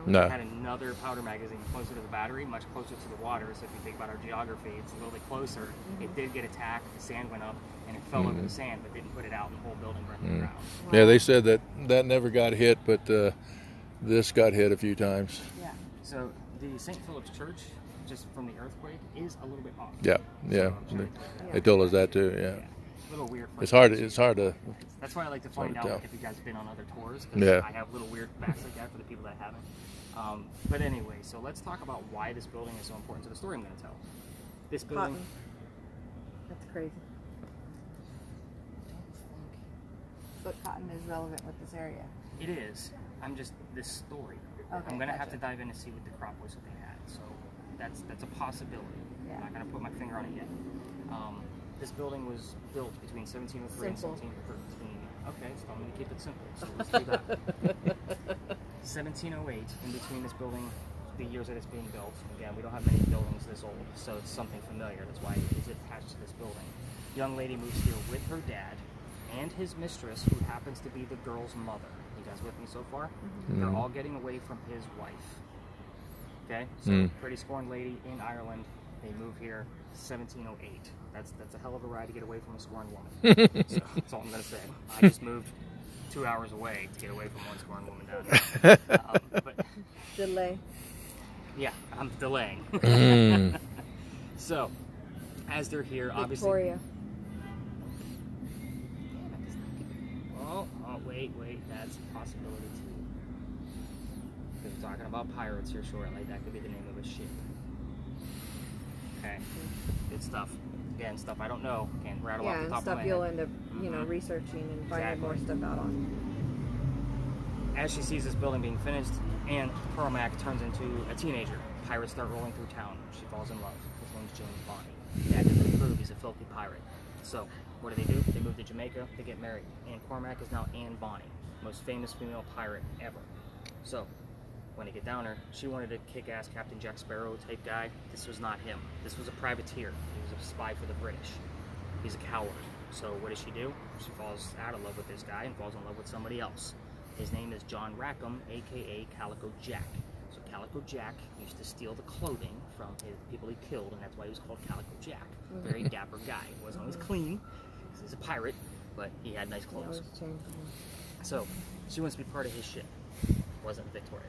No. We had another Powder Magazine closer to the Battery, much closer to the water. So if you think about our geography, it's a little bit closer. It did get attacked. The sand went up and it fell over the sand, but didn't put it out, and the whole building burned to the ground. Wow. Yeah, they said that never got hit, but this got hit a few times. Yeah. So the St. Philip's Church, just from the earthquake, is a little bit off. Yeah. They told us that too. Yeah. A little weird. It's hard to. That's why I like to find out if you guys have been on other tours. I have little weird facts like that for the people that haven't. But anyway, so let's talk about why this building is so important to the story I'm going to tell. This building. Cotton. That's crazy. But cotton is relevant with this area. It is. I'm just this story. Okay, I'm going to have to dive in and see what the crop was that they had. So that's a possibility. Yeah. I'm not going to put my finger on it yet. This building was built between 1703 and 1713. Okay, so I'm going to keep it simple. So let's do that. 1708, in between this building, the years that it's being built. Again, we don't have many buildings this old, so it's something familiar. That's why it's attached to this building. Young lady moves here with her dad and his mistress, who happens to be the girl's mother. You guys with me so far? Mm-hmm. They're all getting away from his wife. Okay, so pretty scorned lady in Ireland. They move here, 1708. That's a hell of a ride to get away from a scorned woman. So that's all I'm gonna say. I just moved 2 hours away to get away from one scorned woman down here. But Delay. yeah, I'm delaying. So, as they're here, Victoria. obviously. Oh, wait, that's a possibility too. Because we're talking about pirates here shortly. That could be the name of a ship. Okay, good stuff. Again, stuff I don't know. Can't rattle off the top of my stuff head. you'll end up, researching and finding more stuff out on. As she sees this building being finished, Anne Cormac turns into a teenager. Pirates start rolling through town. She falls in love. His name's James Bonny. Dad doesn't approve. He's a filthy pirate. So, what do? They move to Jamaica. They get married. Anne Cormac is now Anne Bonny, most famous female pirate ever. So, when they get down her, she wanted a kick-ass Captain Jack Sparrow type guy. This was not him. This was a privateer. He was a spy for the British. He's a coward. So what does she do? She falls out of love with this guy and falls in love with somebody else. His name is John Rackham, aka Calico Jack. So Calico Jack used to steal the clothing from the people he killed, and that's why he was called Calico Jack. Very dapper guy. He wasn't always clean, because he's a pirate, but he had nice clothes. So she wants to be part of his ship. Wasn't Victoria.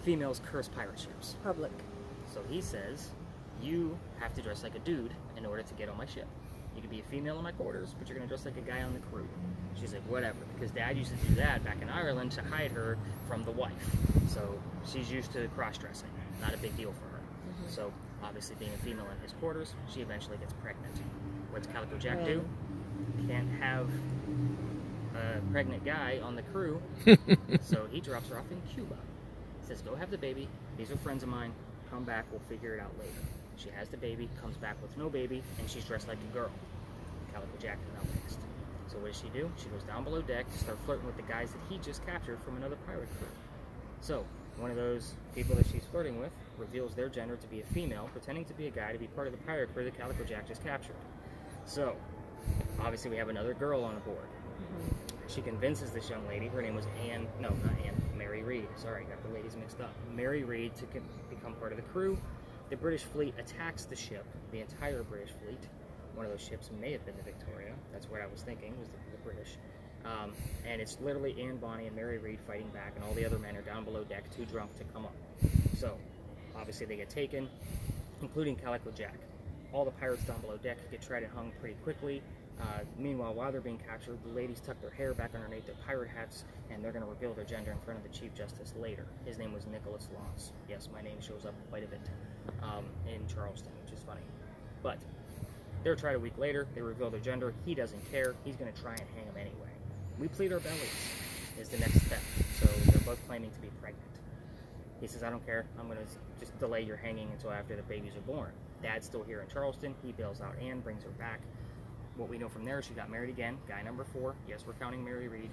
Females curse pirate ships. Public. So he says, you have to dress like a dude in order to get on my ship. You can be a female in my quarters, but you're going to dress like a guy on the crew. She's like, whatever, because Dad used to do that back in Ireland to hide her from the wife. So she's used to cross-dressing. Not a big deal for her. So obviously being a female in his quarters, she eventually gets pregnant. What's Calico Jack do? Can't have a pregnant guy on the crew, so he drops her off in Cuba. He says, go have the baby. These are friends of mine. Come back, we'll figure it out later. She has the baby, comes back with no baby, and she's dressed like a girl. Calico Jack is now next. So what does she do? She goes down below deck to start flirting with the guys that he just captured from another pirate crew. So one of those people that she's flirting with reveals their gender to be a female, pretending to be a guy to be part of the pirate crew that Calico Jack just captured. So obviously we have another girl on board. She convinces this young lady, her name was Mary Read. Sorry, got the ladies mixed up. Mary Read to become part of the crew. The British fleet attacks the ship, the entire British fleet. One of those ships may have been the Victoria. That's what I was thinking, was the British. And it's literally Anne Bonny and Mary Read fighting back, and all the other men are down below deck, too drunk to come up. So, obviously they get taken, including Calico Jack. All the pirates down below deck get tried and hung pretty quickly. Meanwhile, while they're being captured, the ladies tuck their hair back underneath their pirate hats, and they're going to reveal their gender in front of the Chief Justice later. His name was Nicholas Laws. Yes, my name shows up quite a bit in Charleston, which is funny. But they're tried a week later. They reveal their gender. He doesn't care. He's going to try and hang them anyway. We plead our bellies is the next step. So they're both claiming to be pregnant. He says, I don't care. I'm going to just delay your hanging until after the babies are born. Dad's still here in Charleston. He bails out Anne, brings her back. What we know from there, she got married again, guy number 4. Yes, we're counting Mary Read.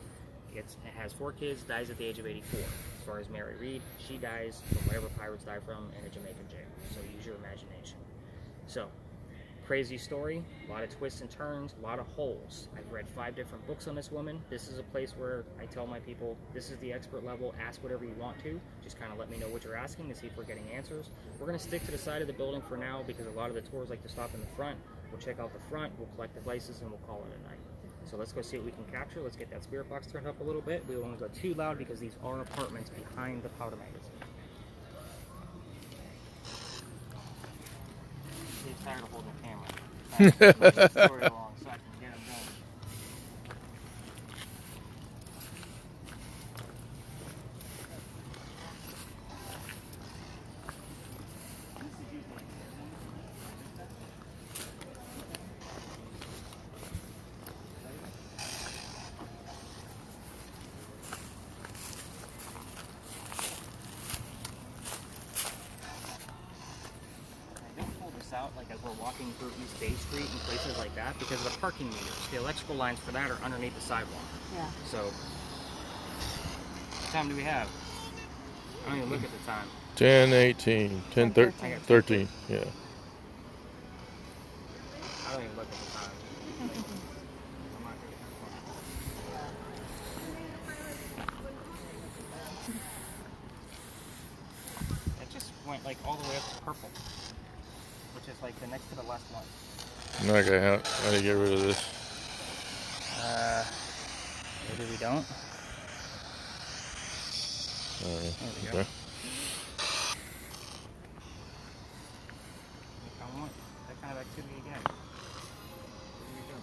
It has 4 kids, dies at the age of 84. As far as Mary Read, she dies from whatever pirates die from in a Jamaican jail. So use your imagination. So, crazy story, a lot of twists and turns, a lot of holes. I've read 5 different books on this woman. This is a place where I tell my people, this is the expert level, ask whatever you want to. Just kind of let me know what you're asking to see if we're getting answers. We're going to stick to the side of the building for now because a lot of the tours like to stop in the front. We'll check out the front, we'll collect devices, and we'll call it a night. So let's go see what we can capture. Let's get that spirit box turned up a little bit. We won't go too loud because these are apartments behind the powder magazine. He's tired of holding the camera. Story along so I can get him done. out, like as we're walking through East Bay Street and places like that, because of the parking meters. The electrical lines for that are underneath the sidewalk. Yeah. So, what time do we have? I don't even look at the time. 10:18, 10:13, 13. Yeah. I don't even look at the time. I'm not gonna It just went like all the way up to purple, which is like the next to the last one. Okay, how do you get rid of this? Maybe we don't. There we go. Okay. I want that kind of activity again. Here we go.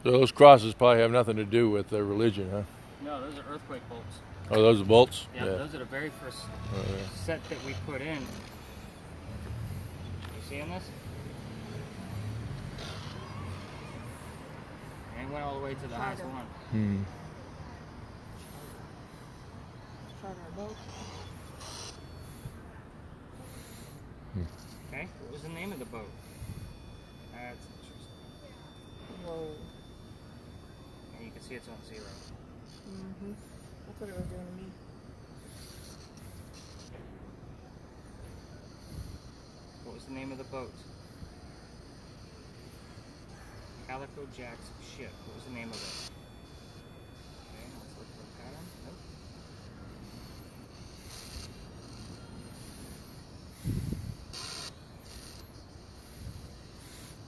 So those crosses probably have nothing to do with their religion, huh? No, those are earthquake bolts. Oh, those are bolts? Yeah, those are the very first set that we put in. You seeing this? And it went all the way to the highest one. Charter our boat. Okay, what was the name of the boat? That's interesting. Whoa. And you can see it's on 0. That's what it was doing to me. What was the name of the boat? Calico Jack's ship. What was the name of it? Okay, let's look for a pattern. Nope.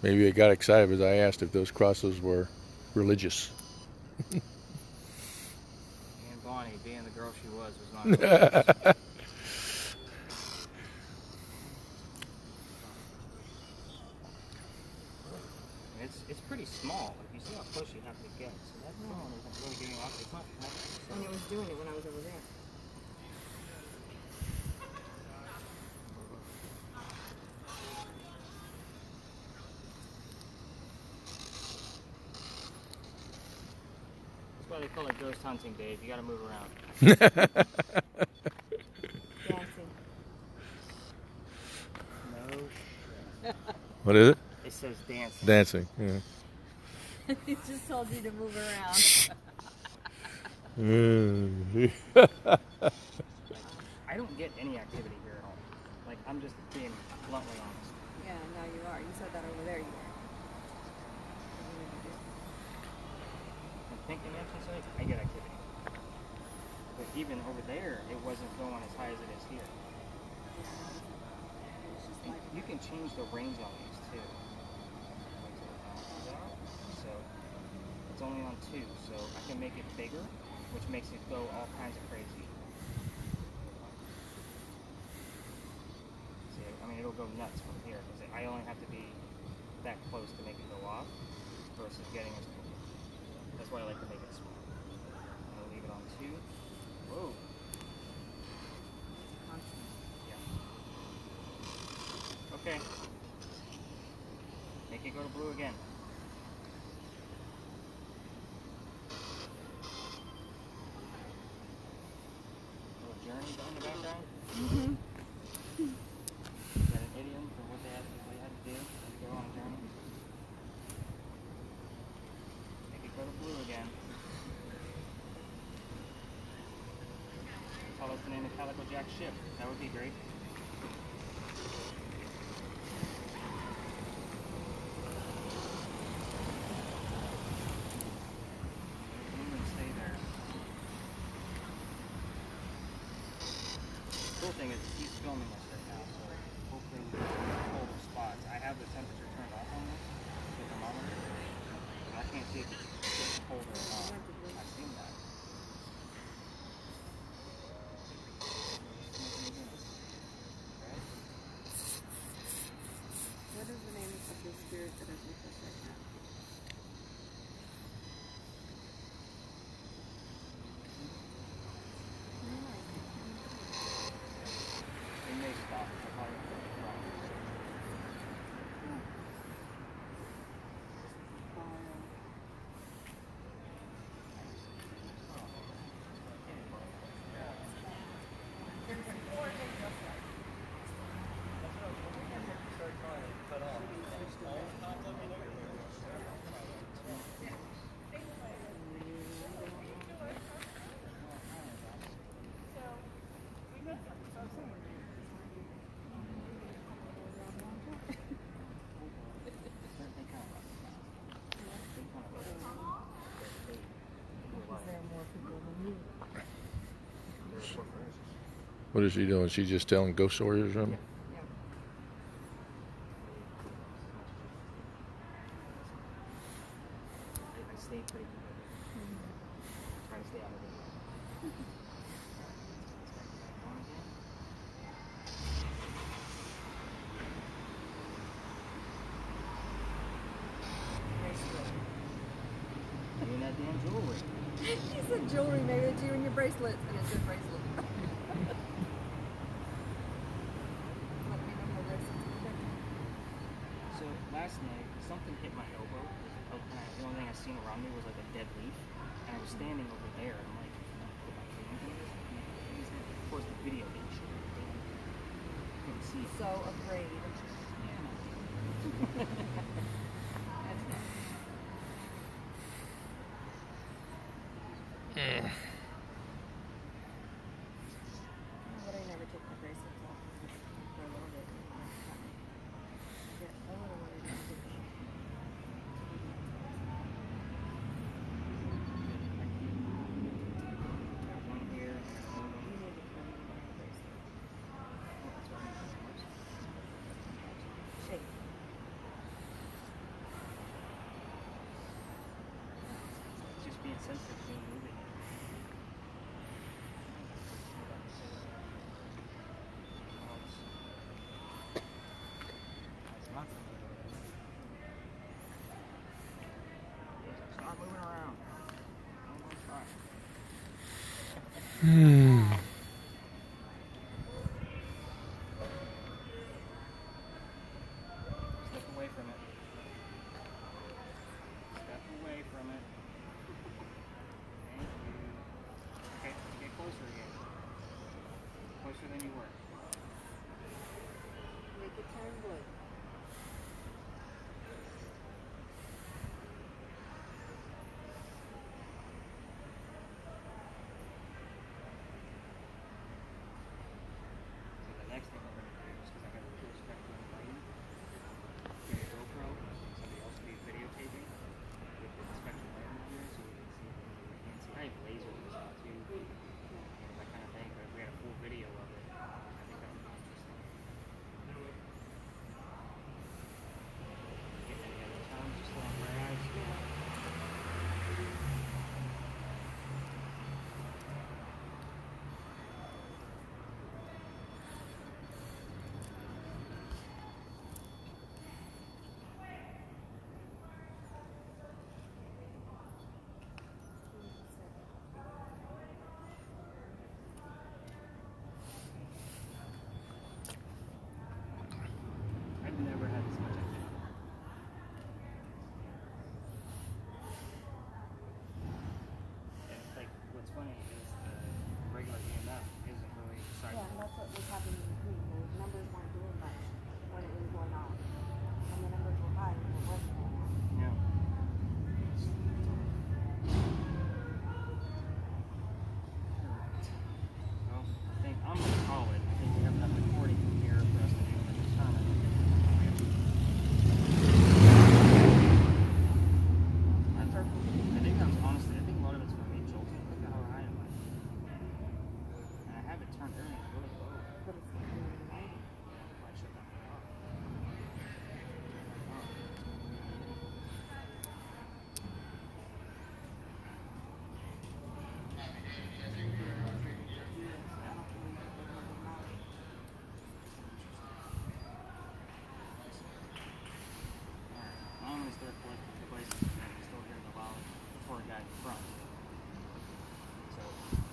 Maybe I got excited because I asked if those crosses were religious. And Bonnie, being the girl she was not religious. It's pretty small. Like you see how close you have to get. So that phone isn't really getting off. It's not connected. And it was doing it when I was over there. That's why they call it ghost hunting, Dave. You got to move around. Dancing. No. What is it? It says dancing. Dancing, yeah. It just told you to move around. I don't get any activity here at all. Like, I'm just being bluntly honest. Yeah, now you are. You said that over there. You were. And thinking action sites, I get activity. But even over there, it wasn't going as high as it is here. And you can change the range on these too. So it's only on 2, so I can make it bigger, which makes it go all kinds of crazy. See, I mean, it'll go nuts from here because I only have to be that close to make it go off versus getting as close. That's why I like to make it small. I'm gonna leave it on 2. Whoa. Yeah. Okay. Make it go to blue again. Little journey down the background. Is that an idiom for what they had to do to go on a journey? Make it go to blue again. Tell us the name of Calico Jack's ship. That would be great. Stay there. The cool thing is he's filming us right now, so hopefully we can hold the spots. I have the temperature turned off on this, the thermometer, but I can't see if it's getting colder or not. I've seen that. What is the name of the spirit that is What is she doing? She just telling ghost stories or something? Yeah. I stay pretty good. Try to stay out of it. Doing that damn jewelry. She said jewelry, maybe it's you and your bracelet, and it's your bracelet. Let me know my bracelet's okay. So last night, something hit my elbow. And the only thing I seen around me was like a dead leaf. And I was standing over there, and I'm like, can I put my hand in this? Of course, the video didn't show it. Couldn't see it. So afraid. Yeah. That's nice. But I never took my bracelets off for a little bit. Get a little worried. One here, You need to put on my bracelet. Shake. just being sensitive to moving. Start moving around. Step away from it. Step away from it. Thank you. Okay, get closer again. Closer than you were. Make it turn blue. So the next thing we're going to do is, because I got a full spectrum lighting, get a GoPro, somebody else will be videotaping with the spectrum lighting on there so we can see the fancy. I have lasers and stuff too, that kind of thing, but if we had a full video of it, I think that would be interesting. Get any other times, just on my eyes. I've never had this much activity. Like, what's funny is the regular EMF isn't really exciting. Yeah, that's what was happening with me. The numbers weren't doing much when it was going on. And the numbers were high when it wasn't going on. Yeah. Well, I think I'm going to call it. I think we have enough recording here for us to be able to determine. I think that's honestly, I think a lot of it's for me jolting. Look at how high am I? And I have it turned everything really low. But it's not doing the lighting. I shut that thing off. I'm going to start collecting devices and I'm still hearing the loud tour guide in front. So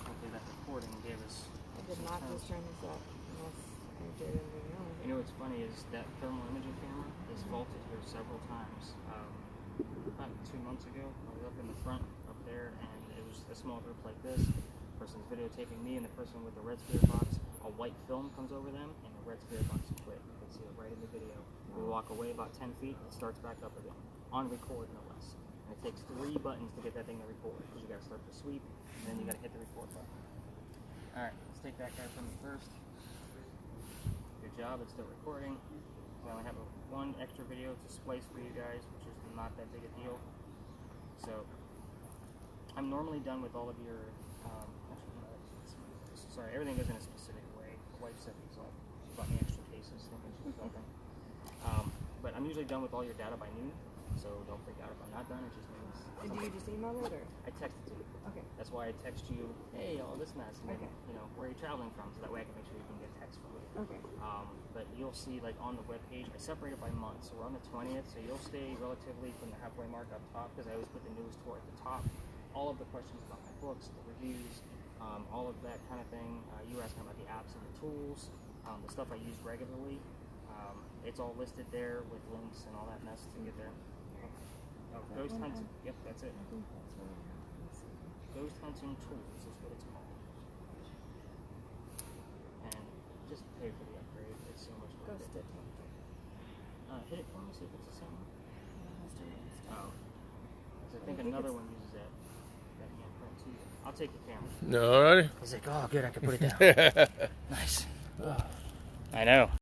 hopefully that recording gave us I did some not terms. just turn this up unless I did anything else. You know what's funny is that thermal imaging camera is faulted here several times. About 2 months ago, I was up in the front up there and it was a small group like this. The person's videotaping me and the person with the red spirit box. A white film comes over them and the red spirit box is quit. You can see it right in the video. We walk away about 10 feet and it starts back up again. On record, no less. And it takes 3 buttons to get that thing to record because you got to start the sweep and then you got to hit the record button. Alright, let's take that guy from me first. Good job, it's still recording. I only have one extra video to splice for you guys, which is not that big a deal. So, I'm normally done with all of your, sorry, everything goes in a specific way. wife sent these up. She bought me extra cases thinking she was helping. But I'm usually done with all your data by noon, so don't freak out if I'm not done. It just means. And do you just email it, or? I text it to you. Okay. That's why I text you, hey, all this mess, and Okay. then, where are you traveling from, so that way I can make sure you can get text from me. Okay. But you'll see, like, on the webpage, I separate it by month. So we're on the 20th, so you'll stay relatively from the halfway mark up top, because I always put the news tour at the top. All of the questions about my books, the reviews, all of that kind of thing. You were asking about the apps and the tools, the stuff I use regularly. It's all listed there with links and all that mess to get there. Ghost hunting. Yep, that's it. I think that's what I have. Let's see. Ghost hunting tools is what it's called. And just pay for the upgrade. It's so much worth Ghost it. detector. Hit it for me, see if it's the same one. Oh. I think another one uses that handprint too. I'll take the camera. No, alrighty. He's like, oh, good, I can put it down. Nice. I know.